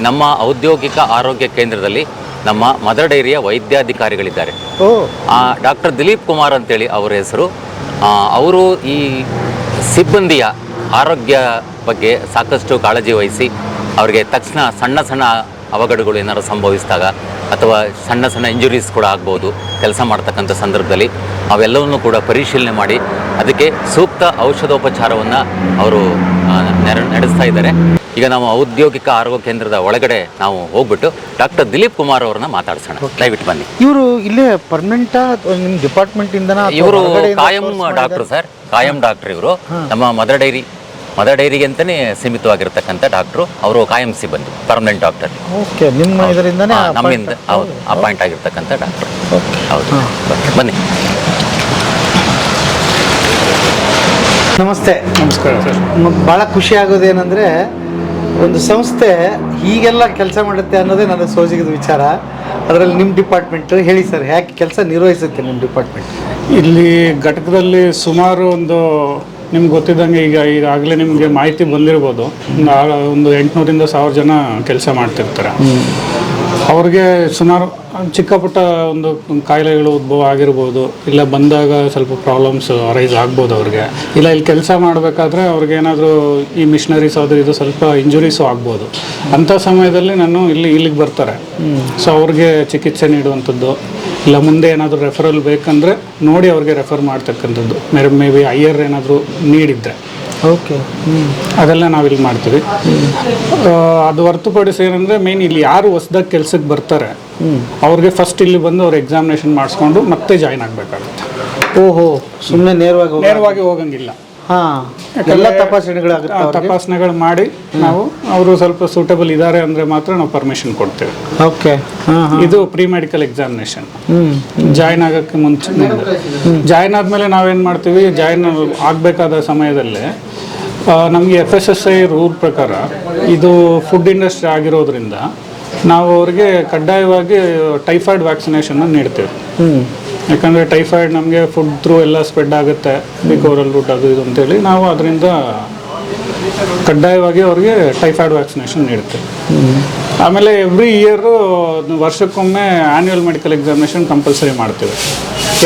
ನಮ್ಮ ಔದ್ಯೋಗಿಕ ಆರೋಗ್ಯ ಕೇಂದ್ರದಲ್ಲಿ ನಮ್ಮ ಮದರ್ ಡೈರಿಯ ವೈದ್ಯಾಧಿಕಾರಿಗಳಿದ್ದಾರೆ. ಡಾಕ್ಟರ್ ದಿಲೀಪ್ ಕುಮಾರ್ ಅಂತೇಳಿ ಅವರ ಹೆಸರು. ಅವರು ಈ ಸಿಬ್ಬಂದಿಯ ಆರೋಗ್ಯ ಬಗ್ಗೆ ಸಾಕಷ್ಟು ಕಾಳಜಿ ವಹಿಸಿ ಅವರಿಗೆ ತಕ್ಷಣ ಸಣ್ಣ ಅವಘಡಗಳು ಏನಾದ್ರು ಸಂಭವಿಸಿದಾಗ ಅಥವಾ ಸಣ್ಣ ಇಂಜುರೀಸ್ ಕೂಡ ಆಗ್ಬೋದು ಕೆಲಸ ಮಾಡ್ತಕ್ಕಂಥ ಸಂದರ್ಭದಲ್ಲಿ ಅವೆಲ್ಲವನ್ನು ಕೂಡ ಪರಿಶೀಲನೆ ಮಾಡಿ ಅದಕ್ಕೆ ಸೂಕ್ತ ಔಷಧೋಪಚಾರವನ್ನು ಅವರು ನಡೆಸ್ತಾ ಇದ್ದಾರೆ. ಈಗ ನಾವು ಔದ್ಯೋಗಿಕ ಆರೋಗ್ಯ ಕೇಂದ್ರದ ಒಳಗಡೆ ನಾವು ಹೋಗ್ಬಿಟ್ಟು ಡಾಕ್ಟರ್ ದಿಲೀಪ್ ಕುಮಾರ್ ಅವ್ರನ್ನ ಮಾತಾಡ್ಸೋಣ. ದಯವಿಟ್ಟು ಬನ್ನಿ. ಇವರು ಇಲ್ಲೇ ಪರ್ಮನೆಂಟಾ ನಿಮ್ಮ ಡಿಪಾರ್ಟ್ಮೆಂಟ್ ಇಂದನಾ? ಇವರು ಕಾಯಂ ಡಾಕ್ಟರ್ ಸರ್, ಕಾಯಂ ಡಾಕ್ಟರ್ ಇವರು. ನಮ್ಮ ಮದರ್ ಡೈರಿಗೆ ಅಂತಾನೆ ಸೀಮಿತವಾಗಿರ್ತಕ್ಕಂಥ ಡಾಕ್ಟ್ರು. ಅವರು ಕಾಯಂ ಸಿಬ್ಬಂದಿ, ಪರ್ಮನೆಂಟ್ ಡಾಕ್ಟರ್. ಓಕೆ, ನಿಮ್ಮ ಇದರಿಂದನೇ ನಮ್ಮಿಂದ ಹೌದು ಅಪಾಯಿಂಟ್ ಆಗಿರ್ತಕ್ಕಂಥ ಡಾಕ್ಟ್ರು. ಹೌದು, ಬನ್ನಿ. ನಮಸ್ತೆ. ನಮಸ್ಕಾರ ಸರ್. ಭಾಳ ಖುಷಿ ಆಗೋದೇನೆಂದರೆ ಒಂದು ಸಂಸ್ಥೆ ಹೀಗೆಲ್ಲ ಕೆಲಸ ಮಾಡುತ್ತೆ ಅನ್ನೋದೇ ನನಗೆ ಸೋಜಿಗದ ವಿಚಾರ. ಅದರಲ್ಲಿ ನಿಮ್ಮ ಡಿಪಾರ್ಟ್ಮೆಂಟ್ ಹೇಳಿ ಸರ್, ಯಾಕೆ ಕೆಲಸ ನಿರ್ವಹಿಸುತ್ತೆ ನಿಮ್ಮ ಡಿಪಾರ್ಟ್ಮೆಂಟ್? ಇಲ್ಲಿ ಘಟಕದಲ್ಲಿ ಸುಮಾರು ನಿಮ್ಗೆ ಗೊತ್ತಿದ್ದಂಗೆ ಈಗಾಗಲೇ ನಿಮಗೆ ಮಾಹಿತಿ ಬಂದಿರ್ಬೋದು, ಒಂದು 800ರಿಂದ 1000 ಜನ ಕೆಲಸ ಮಾಡ್ತಿರ್ತಾರೆ. ಅವ್ರಿಗೆ ಸುಮಾರು ಚಿಕ್ಕ ಪುಟ್ಟ ಒಂದು ಕಾಯಿಲೆಗಳು ಉದ್ಭವ ಆಗಿರ್ಬೋದು, ಇಲ್ಲ ಬಂದಾಗ ಸ್ವಲ್ಪ ಪ್ರಾಬ್ಲಮ್ಸ್ ಅರೈಸ್ ಆಗ್ಬೋದು ಅವ್ರಿಗೆ. ಇಲ್ಲ ಇಲ್ಲಿ ಕೆಲಸ ಮಾಡಬೇಕಾದ್ರೆ ಅವ್ರಿಗೇನಾದರೂ ಈ ಮಿಷನರೀಸ್ ಆದರೂ ಇದು ಸ್ವಲ್ಪ ಇಂಜುರೀಸು ಆಗ್ಬೋದು. ಅಂಥ ಸಮಯದಲ್ಲಿ ಇಲ್ಲಿಗೆ ಬರ್ತಾರೆ. ಸೊ ಅವ್ರಿಗೆ ಚಿಕಿತ್ಸೆ ನೀಡುವಂಥದ್ದು, ಇಲ್ಲ ಮುಂದೆ ಏನಾದರೂ ರೆಫರಲ್ ಬೇಕಂದರೆ ನೋಡಿ ಅವ್ರಿಗೆ ರೆಫರ್ ಮಾಡ್ತಕ್ಕಂಥದ್ದು. ಮೇ ಬಿ ಹೈಯರ್ ಏನಾದರೂ ನೀಡಿದ್ದರೆ ಓಕೆ, ಅದೆಲ್ಲ ನಾವಿಲ್ಲಿ ಮಾಡ್ತೀವಿ. ಅದು ಹೊರತುಪಡಿಸಿ ಏನಂದರೆ ಮೇನ್ ಇಲ್ಲಿ ಯಾರು ಹೊಸ್ದಾಗಿ ಕೆಲ್ಸಕ್ಕೆ ಬರ್ತಾರೆ ಅವ್ರಿಗೆ ಫಸ್ಟ್ ಇಲ್ಲಿ ಬಂದು ಅವ್ರು ಎಕ್ಸಾಮಿನೇಷನ್ ಮಾಡಿಸ್ಕೊಂಡು ಮತ್ತೆ ಜಾಯ್ನ್ ಆಗಬೇಕಾಗುತ್ತೆ. ಓಹೋ, ಸುಮ್ಮನೆ ನೇರವಾಗಿ ಹೋಗಂಗಿಲ್ಲ. ಎಲ್ಲ ತಪಾಸಣೆಗಳು ಮಾಡಿ ನಾವು ಅವರು ಸ್ವಲ್ಪ ಸೂಟಬಲ್ ಇದ್ದಾರೆ ಅಂದರೆ ಮಾತ್ರ ನಾವು ಪರ್ಮಿಷನ್ ಕೊಡ್ತೇವೆ. ಓಕೆ, ಇದು ಪ್ರೀ ಮೆಡಿಕಲ್ ಎಕ್ಸಾಮಿನೇಷನ್. ಜಾಯ್ನ್ ಆಗೋಕ್ಕೆ ಮುಂಚೆ ಜಾಯ್ನ್ ಆದಮೇಲೆ ನಾವೇನು ಮಾಡ್ತೀವಿ, ಜಾಯ್ನ್ ಆಗಬೇಕಾದ ಸಮಯದಲ್ಲೇ ನಮಗೆ FSSAI ರೂಲ್ ಪ್ರಕಾರ ಇದು ಫುಡ್ ಇಂಡಸ್ಟ್ರಿ ಆಗಿರೋದ್ರಿಂದ ನಾವು ಅವ್ರಿಗೆ ಕಡ್ಡಾಯವಾಗಿ ಟೈಫಾಯ್ಡ್ ವ್ಯಾಕ್ಸಿನೇಷನ್ನ ನೀಡ್ತೇವೆ. ಯಾಕಂದರೆ ಟೈಫಾಯ್ಡ್ ನಮಗೆ ಫುಡ್ ಥ್ರೂ ಎಲ್ಲ ಸ್ಪ್ರೆಡ್ ಆಗುತ್ತೆ, ಓರಲ್ ರೂಟ್ ಅದು ಇದು ಅಂತೇಳಿ ನಾವು ಅದರಿಂದ ಕಡ್ಡಾಯವಾಗಿ ಅವ್ರಿಗೆ ಟೈಫಾಯ್ಡ್ ವ್ಯಾಕ್ಸಿನೇಷನ್ ನೀಡುತ್ತೆ. ಆಮೇಲೆ ಎವ್ರಿ ಇಯರು ವರ್ಷಕ್ಕೊಮ್ಮೆ ಆ್ಯನ್ಯುವಲ್ ಮೆಡಿಕಲ್ ಎಕ್ಸಾಮಿನೇಷನ್ ಕಂಪಲ್ಸರಿ ಮಾಡ್ತೀವಿ.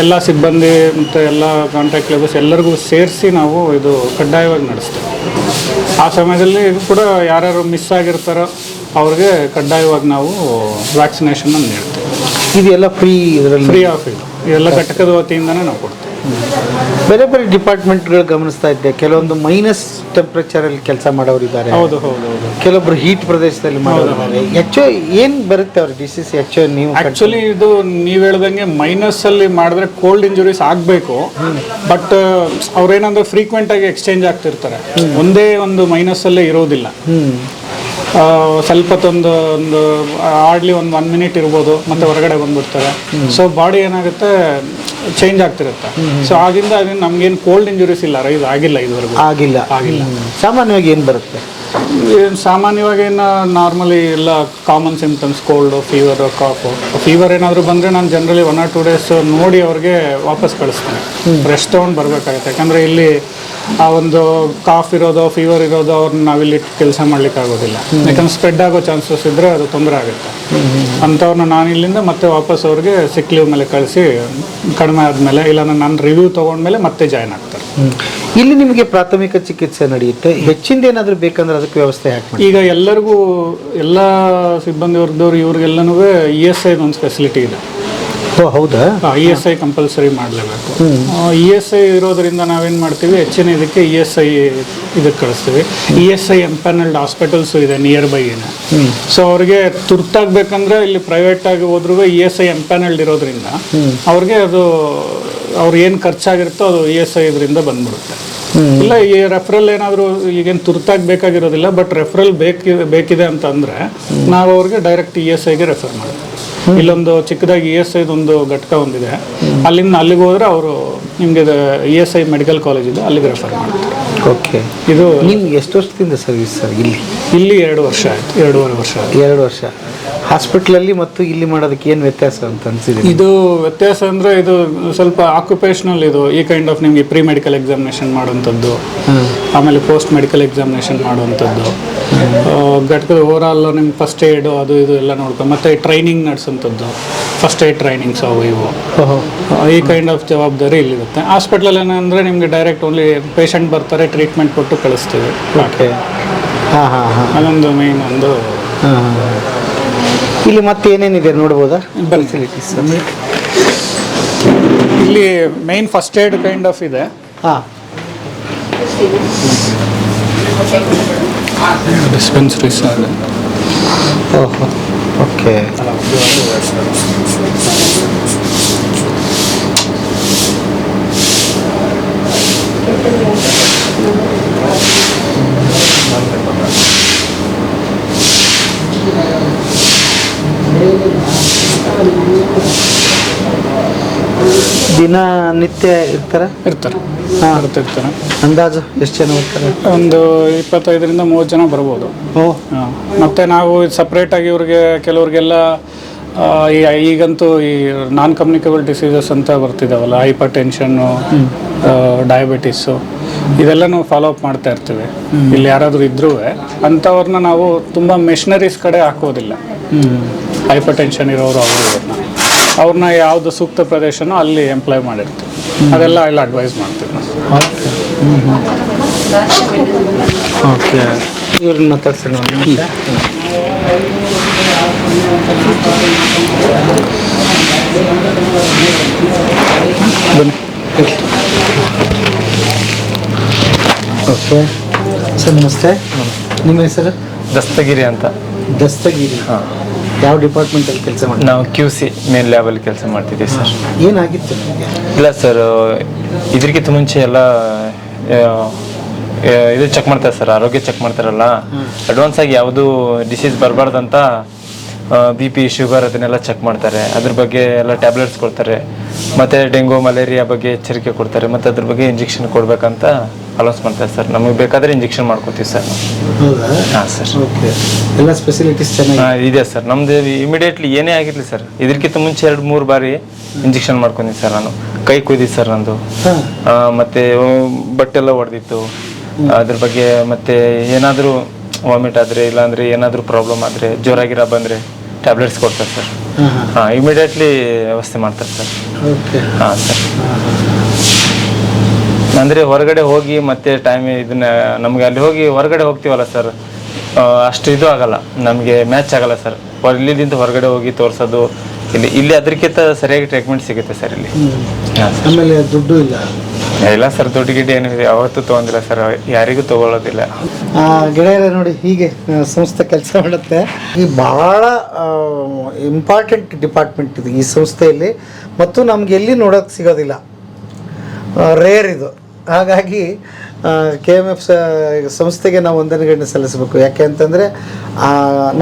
ಎಲ್ಲ ಸಿಬ್ಬಂದಿ ಮತ್ತು ಎಲ್ಲ ಕಾಂಟ್ಯಾಕ್ಟ್ ಲೇಬರ್ಸ್ ಎಲ್ಲರಿಗೂ ಸೇರಿಸಿ ನಾವು ಇದು ಕಡ್ಡಾಯವಾಗಿ ನಡೆಸ್ತೇವೆ. ಆ ಸಮಯದಲ್ಲಿ ಕೂಡ ಯಾರ್ಯಾರು ಮಿಸ್ ಆಗಿರ್ತಾರೋ ಅವ್ರಿಗೆ ಕಡ್ಡಾಯವಾಗಿ ನಾವು ವ್ಯಾಕ್ಸಿನೇಷನ್ನ ನೀಡ್ತೇವೆ. ಇದೆಲ್ಲ ಫ್ರೀ ಆಫ್ ಇದು ಇದೆಲ್ಲ ಘಟಕದ ವತಿಯಿಂದನೇ ನಾವು ಕೊಡ್ತೇವೆ. ಬೇರೆ ಬೇರೆ ಡಿಪಾರ್ಟ್ಮೆಂಟ್ಗಳು ಗಮನಿಸ್ತಾ ಇದ್ದೆ, ಕೆಲವೊಂದು ಮೈನಸ್ ಟೆಂಪ್ರೇಚರಲ್ಲಿ ಕೆಲಸ ಮಾಡೋರಿದ್ದಾರೆ. ಹೌದು, ಕೆಲವೊಬ್ಬರು ಹೀಟ್ ಪ್ರದೇಶದಲ್ಲಿ ಮಾಡೋರಿದ್ದಾರೆ. ಹೆಚ್ಚು ಏನು ಬರುತ್ತೆ ಅವ್ರ ಡಿಸೀಸ್? ನೀವು ಆ್ಯಕ್ಚುಲಿ ಇದು ನೀವು ಹೇಳ್ದಂಗೆ ಮೈನಸ್ಸಲ್ಲಿ ಮಾಡಿದ್ರೆ ಕೋಲ್ಡ್ ಇಂಜುರೀಸ್ ಆಗಬೇಕು. ಬಟ್ ಅವ್ರೇನಂದ್ರೆ ಫ್ರೀಕ್ವೆಂಟಾಗಿ ಎಕ್ಸ್ಚೇಂಜ್ ಆಗ್ತಿರ್ತಾರೆ, ಒಂದೇ ಒಂದು ಮೈನಸ್ಸಲ್ಲೇ ಇರೋದಿಲ್ಲ. ಸ್ವಲ್ಪ ಹೊತ್ತೊಂದು ಹಾರ್ಡ್ಲಿ ಒಂದು 1 ಮಿನಿಟ್ ಇರ್ಬೋದು, ಮತ್ತೆ ಹೊರಗಡೆ ಬಂದ್ಬಿಡ್ತಾರೆ. ಸೊ ಬಾಡಿ ಏನಾಗುತ್ತೆ, ಚೇಂಜ್ ಆಗ್ತಿರುತ್ತೆ. ಸೊ ಆಗಿಂದ ನಮ್ಗೇನು ಕೋಲ್ಡ್ ಇಂಜುರೀಸ್ ಇಲ್ಲ, ರೈಸ್ ಆಗಿಲ್ಲ ಇದುವರೆಗೂ. ಆಗಿಲ್ಲ. ಸಾಮಾನ್ಯವಾಗಿ ಏನು ಬರುತ್ತೆ? ಸಾಮಾನ್ಯವಾಗಿ ನಾರ್ಮಲಿ ಎಲ್ಲ common symptoms, cold, fever, ಕಾಫು. Fever ಏನಾದರೂ ಬಂದರೆ ನಾನು ಜನರಲಿ 1 or 2 days ನೋಡಿ ಅವ್ರಿಗೆ ವಾಪಸ್ ಕಳಿಸ್ತೇನೆ. ರೆಸ್ಟ್ ತೊಗೊಂಡು ಬರಬೇಕಾಗುತ್ತೆ. ಯಾಕಂದರೆ ಇಲ್ಲಿ ಆ ಒಂದು ಕಾಫ್ ಇರೋದು, ಫೀವರ್ ಇರೋದು ಅವ್ರನ್ನ ನಾವಿಲ್ಲಿ ಕೆಲಸ ಮಾಡ್ಲಿಕ್ಕೆ ಆಗೋದಿಲ್ಲ. ಯಾಕಂದ್ರೆ ಸ್ಪ್ರೆಡ್ ಆಗೋ ಚಾನ್ಸಸ್ ಇದ್ದರೆ ಅದು ತೊಂದರೆ ಆಗುತ್ತೆ. ಅಂಥವ್ರನ್ನ ನಾನು ಇಲ್ಲಿಂದ ಮತ್ತೆ ವಾಪಸ್ ಅವ್ರಿಗೆ ಸಿಕ್ ಲೀವ್ ಮೇಲೆ ಕಳಿಸಿ, ಕಡಿಮೆ ಆದಮೇಲೆ ಇಲ್ಲ ನಾನು ರಿವ್ಯೂ ತೊಗೊಂಡ್ಮೇಲೆ ಮತ್ತೆ ಜಾಯ್ನ್ ಆಗ್ತಾರೆ. ಇಲ್ಲಿ ನಿಮಗೆ ಪ್ರಾಥಮಿಕ ಚಿಕಿತ್ಸೆ ನಡೆಯುತ್ತೆ. ಹೆಚ್ಚಿಂದ ಏನಾದರೂ ಬೇಕಂದ್ರೆ ಅದಕ್ಕೆ ವ್ಯವಸ್ಥೆ ಯಾಕೆ? ಈಗ ಎಲ್ಲರಿಗೂ, ಎಲ್ಲ ಸಿಬ್ಬಂದಿ ವರ್ಗದವ್ರು ಇವ್ರಿಗೆಲ್ಲನೂ ESI ಒಂದು ಫೆಸಿಲಿಟಿ ಇದೆ. ಹೌದಾ? ESI ಕಂಪಲ್ಸರಿ ಮಾಡಲೇಬೇಕು. ESI ಇರೋದ್ರಿಂದ ನಾವೇನು ಮಾಡ್ತೀವಿ, ಹೆಚ್ಚಿನ ಇದಕ್ಕೆ ESI ಇದಕ್ಕೆ ಕಳಿಸ್ತೀವಿ. ESI ಎಂಪ್ಯಾನಲ್ಡ್ ಹಾಸ್ಪಿಟಲ್ಸು ಇದೆ ನಿಯರ್ ಬೈ. ಸೊ ಅವ್ರಿಗೆ ತುರ್ತಾಗಬೇಕಂದ್ರೆ ಇಲ್ಲಿ ಪ್ರೈವೇಟಾಗಿ ಹೋದ್ರೂ ESI ಎಂಪ್ಯಾನಲ್ಡ್ ಇರೋದ್ರಿಂದ ಅವ್ರಿಗೆ ಅದು ಅವ್ರು ಏನು ಖರ್ಚಾಗಿರುತ್ತೋ ಅದು ESI ಇದರಿಂದ ಬಂದ್ಬಿಡುತ್ತೆ. ಇಲ್ಲ ಈ ರೆಫರಲ್ ಏನಾದರೂ ಈಗೇನು ತುರ್ತಾಗಿ ಬೇಕಾಗಿರೋದಿಲ್ಲ, ಬಟ್ ರೆಫರಲ್ ಬೇಕಿದೆ ಅಂತಂದರೆ ನಾವು ಅವ್ರಿಗೆ ಡೈರೆಕ್ಟ್ ESIಗೆ ರೆಫರ್ ಮಾಡ್ತೀವಿ. ಇಲ್ಲೊಂದು ಚಿಕ್ಕದಾಗಿ ESI ಒಂದು ಘಟಕ ಒಂದಿದೆ, ಅಲ್ಲಿಂದ ಅಲ್ಲಿಗೆ ಹೋದರೆ ಅವರು ನಿಮಗೆ ESI ಮೆಡಿಕಲ್ ಕಾಲೇಜ್ ಇದೆ, ಅಲ್ಲಿಗೆ ರೆಫರ್ ಮಾಡ್ತಾರೆ. ಓಕೆ. ಇದು ನಿಮ್ಗೆ ಎಷ್ಟು ವರ್ಷದಿಂದ ಸರ್ವಿಸ್ ಸರ್ ಇಲ್ಲಿ? 2 ವರ್ಷ ಆಯಿತು, 2.5 ವರ್ಷ ಆಯಿತು. 2 ವರ್ಷ. ಹಾಸ್ಪಿಟ್ಲಲ್ಲಿ ಮತ್ತು ಇಲ್ಲಿ ಮಾಡೋದಕ್ಕೆ ಏನು ವ್ಯತ್ಯಾಸ ಅಂತ ಅನಿಸಿದೆ? ಇದು ವ್ಯತ್ಯಾಸ ಅಂದರೆ ಇದು ಸ್ವಲ್ಪ ಆಕ್ಯುಪೇಷನಲ್. ಇದು ಈ ಕೈಂಡ್ ಆಫ್ ನಿಮಗೆ ಪ್ರೀ ಮೆಡಿಕಲ್ ಎಕ್ಸಾಮಿನೇಷನ್ ಮಾಡುವಂಥದ್ದು, ಆಮೇಲೆ ಪೋಸ್ಟ್ ಮೆಡಿಕಲ್ ಎಕ್ಸಾಮಿನೇಷನ್ ಮಾಡುವಂಥದ್ದು, ಘಟಕದ ಓವರಾಲ್ ನಿಮ್ಗೆ ಫಸ್ಟ್ ಏಡು ಅದು ಇದು ಎಲ್ಲ ನೋಡ್ಕೊಂಡು, ಮತ್ತು ಟ್ರೈನಿಂಗ್ ನಡೆಸೋಂಥದ್ದು, ಫಸ್ಟ್ ಏಡ್ ಟ್ರೈನಿಂಗ್ಸ್ ಅವು ಇವು, ಈ ಕೈಂಡ್ ಆಫ್ ಜವಾಬ್ದಾರಿ ಇಲ್ಲಿರುತ್ತೆ. ಹಾಸ್ಪಿಟ್ಲಲ್ಲಿ ಏನಂದರೆ ನಿಮಗೆ ಡೈರೆಕ್ಟ್ ಓನ್ಲಿ ಪೇಷಂಟ್ ಬರ್ತಾರೆ, ಟ್ರೀಟ್ಮೆಂಟ್ ಕೊಟ್ಟು ಕಳಿಸ್ತೀವಿ. ಓಕೆ. ಅದೊಂದು ಮೇನ್ ಒಂದು. ಇಲ್ಲಿ ಮತ್ತೆ ಏನೇನಿದೆ ನೋಡ್ಬೋದಾ ಫೆಸಿಲಿಟೀಸ್? ಇಲ್ಲಿ main first aid kind of ಇದೆ. ಡಿಸ್ಪೆನ್ಸರೀಸ್ ಇದೆ. ಓಹೋ, ಓಕೆ. ದಿನನಿತ್ಯ ಇರ್ತಾರೆ? ಇರ್ತಾರೆ. ಅಂದಾಜು ಎಷ್ಟು ಜನ ಇರ್ತಾರೆ? ಒಂದು 25ರಿಂದ 30 ಜನ ಬರ್ಬೋದು. ಮತ್ತು ನಾವು ಸಪ್ರೇಟಾಗಿ ಇವ್ರಿಗೆ ಕೆಲವ್ರಿಗೆಲ್ಲ ಈಗಂತೂ ಈ ನಾನ್ ಕಮ್ಯುನಿಕೇಬಲ್ ಡಿಸೀಸಸ್ ಅಂತ ಬರ್ತಿದ್ದಾವಲ್ಲ, ಹೈಪರ್ ಟೆನ್ಷನ್ನು, ಡಯಾಬಿಟಿಸು, ಇದೆಲ್ಲನೂ ಫಾಲೋ ಅಪ್ ಮಾಡ್ತಾ ಇರ್ತೀವಿ. ಇಲ್ಲಿ ಯಾರಾದರೂ ಇದ್ರೂ ಅಂಥವ್ರನ್ನ ನಾವು ತುಂಬ ಮೆಷಿನರೀಸ್ ಕಡೆ ಹಾಕೋದಿಲ್ಲ. ಹೈಪರ್ ಟೆನ್ಷನ್ ಇರೋರು ಅವ್ರನ್ನ ಯಾವುದು ಸೂಕ್ತ ಪ್ರದೇಶನೋ ಅಲ್ಲಿ ಎಂಪ್ಲಾಯ್ ಮಾಡಿರ್ತೀವಿ. ಅದೆಲ್ಲ ಎಲ್ಲ ಅಡ್ವೈಸ್ ಮಾಡ್ತೀವಿ ನಾವು. ಓಕೆ. ಇವ್ರನ್ನ ಮಾತಾಡ್ಸೋಣ. ಓಕೆ ಸರ್, ನಮಸ್ತೆ. ನಿಮ್ಮ ಹೆಸರು? ದಸ್ತಗಿರಿ ಅಂತ. ದಸ್ತಗಿರಿ. ಹಾಂ. ಯಾವ ಡಿಪಾರ್ಟ್ಮೆಂಟಲ್ಲಿ ಕೆಲಸ ಮಾಡಿ? ನಾವು QC ಮೇನ್ ಲ್ಯಾಬಲ್ಲಿ ಕೆಲಸ ಮಾಡ್ತಿದ್ದೀವಿ ಸರ್. ಏನಾಗಿತ್ತು ನಿಮಗೆ? ಇಲ್ಲ ಸರ್, ಇದಕ್ಕಿಂತ ಮುಂಚೆ ಎಲ್ಲ ಇದು ಚೆಕ್ ಮಾಡ್ತಾರೆ ಸರ್, ಆರೋಗ್ಯ ಚೆಕ್ ಮಾಡ್ತಾರಲ್ಲ, ಅಡ್ವಾನ್ಸ್ ಆಗಿ ಯಾವುದು ಡಿಸೀಸ್ ಬರಬಾರ್ದಂತ BP, ಶುಗರ್ ಅದನ್ನೆಲ್ಲ ಚೆಕ್ ಮಾಡ್ತಾರೆ. ಅದ್ರ ಬಗ್ಗೆ ಎಲ್ಲ ಟ್ಯಾಬ್ಲೆಟ್ಸ್ ಕೊಡ್ತಾರೆ, ಮತ್ತು ಡೆಂಗು, ಮಲೇರಿಯಾ ಬಗ್ಗೆ ಎಚ್ಚರಿಕೆ ಕೊಡ್ತಾರೆ, ಮತ್ತು ಅದ್ರ ಬಗ್ಗೆ ಇಂಜೆಕ್ಷನ್ ಕೊಡಬೇಕಂತ ಅಲೌನ್ಸ್ ಮಾಡ್ತಾರೆ ಸರ್. ನಮಗೆ ಬೇಕಾದರೆ ಇಂಜೆಕ್ಷನ್ ಮಾಡ್ಕೋತೀವಿ ಸರ್. ಹೌದಾ? ಹಾಂ ಸರ್. ಓಕೆ. ಎಲ್ಲ ಫೆಸಿಲಿಟೀಸ್ ಚೆನ್ನಾಗಿ ಇದೆ ಸರ್. ನಮ್ಮದು ಇಮಿಡಿಯೇಟ್ಲಿ ಏನೇ ಆಗಿರಲಿ ಸರ್, ಇದಕ್ಕಿಂತ ಮುಂಚೆ 2-3 ಬಾರಿ ಇಂಜೆಕ್ಷನ್ ಮಾಡ್ಕೊಂಡಿದ್ದೆ ಸರ್. ನಾನು ಕೈ ಕುಯ್ದಿದ್ದು ಸರ್ ನಂದು, ಮತ್ತು ಬಟ್ಟೆಲ್ಲ ಹೊಡೆದಿತ್ತು ಅದ್ರ ಬಗ್ಗೆ. ಮತ್ತು ಏನಾದರೂ ವಾಮಿಟ್ ಆದರೆ, ಇಲ್ಲಾಂದರೆ ಏನಾದರೂ ಪ್ರಾಬ್ಲಮ್ ಆದರೆ, ಜ್ವರ ಬಂದರೆ ಟ್ಯಾಬ್ಲೆಟ್ಸ್ ಕೊಡ್ತಾರೆ ಸರ್. ಹಾಂ, ಇಮಿಡಿಯೇಟ್ಲಿ ವ್ಯವಸ್ಥೆ ಮಾಡ್ತಾರೆ ಸರ್. ಹಾಂ ಸರ್. ಅಂದರೆ ಹೊರಗಡೆ ಹೋಗಿ ಮತ್ತೆ ಟೈಮ್ ಇದನ್ನ ನಮಗೆ ಅಲ್ಲಿ ಹೋಗಿ ಹೊರಗಡೆ ಹೋಗ್ತೀವಲ್ಲ ಸರ್, ಅಷ್ಟು ಇದು ಆಗಲ್ಲ ನಮಗೆ, ಮ್ಯಾಚ್ ಆಗಲ್ಲ ಸರ್. ಇಲ್ಲಿಂದ ಹೊರಗಡೆ ಹೋಗಿ ತೋರಿಸೋದು, ಇಲ್ಲಿ ಅದಕ್ಕಿಂತ ಸರಿಯಾಗಿ ಟ್ರೀಟ್ಮೆಂಟ್ ಸಿಗುತ್ತೆ ಸರ್ ಇಲ್ಲಿ. ಆಮೇಲೆ ದುಡ್ಡು ಇಲ್ಲ ಸರ್, ದುಡ್ಡು ಗಿಡ್ಡು ಏನಿದೆ ಯಾವತ್ತೂ ತೊಗೊಂಡಿಲ್ಲ ಸರ್, ಯಾರಿಗೂ ತಗೊಳ್ಳೋದಿಲ್ಲ. ಗೆಳೆಯರ ನೋಡಿ, ಹೀಗೆ ಸಂಸ್ಥೆ ಕೆಲಸ ಮಾಡುತ್ತೆ. ಈ ಬಹಳ ಇಂಪಾರ್ಟೆಂಟ್ ಡಿಪಾರ್ಟ್ಮೆಂಟ್ ಇದು ಈ ಸಂಸ್ಥೆಯಲ್ಲಿ, ಮತ್ತು ನಮ್ಗೆ ಎಲ್ಲಿ ನೋಡೋಕ್ಕೆ ಸಿಗೋದಿಲ್ಲ, ರೇರ್ ಇದು. ಹಾಗಾಗಿ KMF ಸಂಸ್ಥೆಗೆ ನಾವು ವಂದನೆಗಳನ್ನ ಸಲ್ಲಿಸಬೇಕು. ಯಾಕೆ ಅಂತಂದರೆ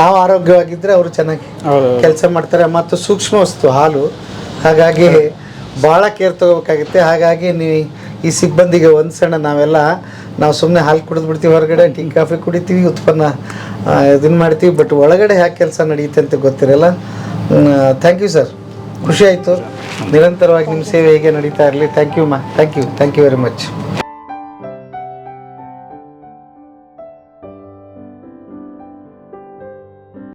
ನಾವು ಆರೋಗ್ಯವಾಗಿದ್ದರೆ ಅವರು ಚೆನ್ನಾಗಿ ಕೆಲಸ ಮಾಡ್ತಾರೆ. ಮತ್ತು ಸೂಕ್ಷ್ಮ ವಸ್ತು ಹಾಲು, ಹಾಗಾಗಿ ಭಾಳ ಕೇರ್ ತೊಗೋಬೇಕಾಗುತ್ತೆ. ಹಾಗಾಗಿ ನೀವು ಈ ಸಿಬ್ಬಂದಿಗೆ ಒಂದು ಸಣ್ಣ ನಾವು ಸುಮ್ಮನೆ ಹಾಲು ಕುಡಿದು ಬಿಡ್ತೀವಿ, ಹೊರಗಡೆ ಟೀ ಕಾಫಿ ಕುಡಿತೀವಿ, ಉತ್ಪನ್ನ ಇದನ್ನು ಮಾಡ್ತೀವಿ, ಬಟ್ ಒಳಗಡೆ ಹ್ಯಾಕೆ ಕೆಲಸ ನಡೆಯುತ್ತೆ ಅಂತ ಗೊತ್ತಿರಲ್ಲ. ಥ್ಯಾಂಕ್ ಯು ಸರ್, ಖುಷಿ ಆಯಿತು. ನಿರಂತರವಾಗಿ ನಿಮ್ಮ ಸೇವೆ ಹೇಗೆ ನಡೀತಾ ಇರಲಿ. Thank you very much.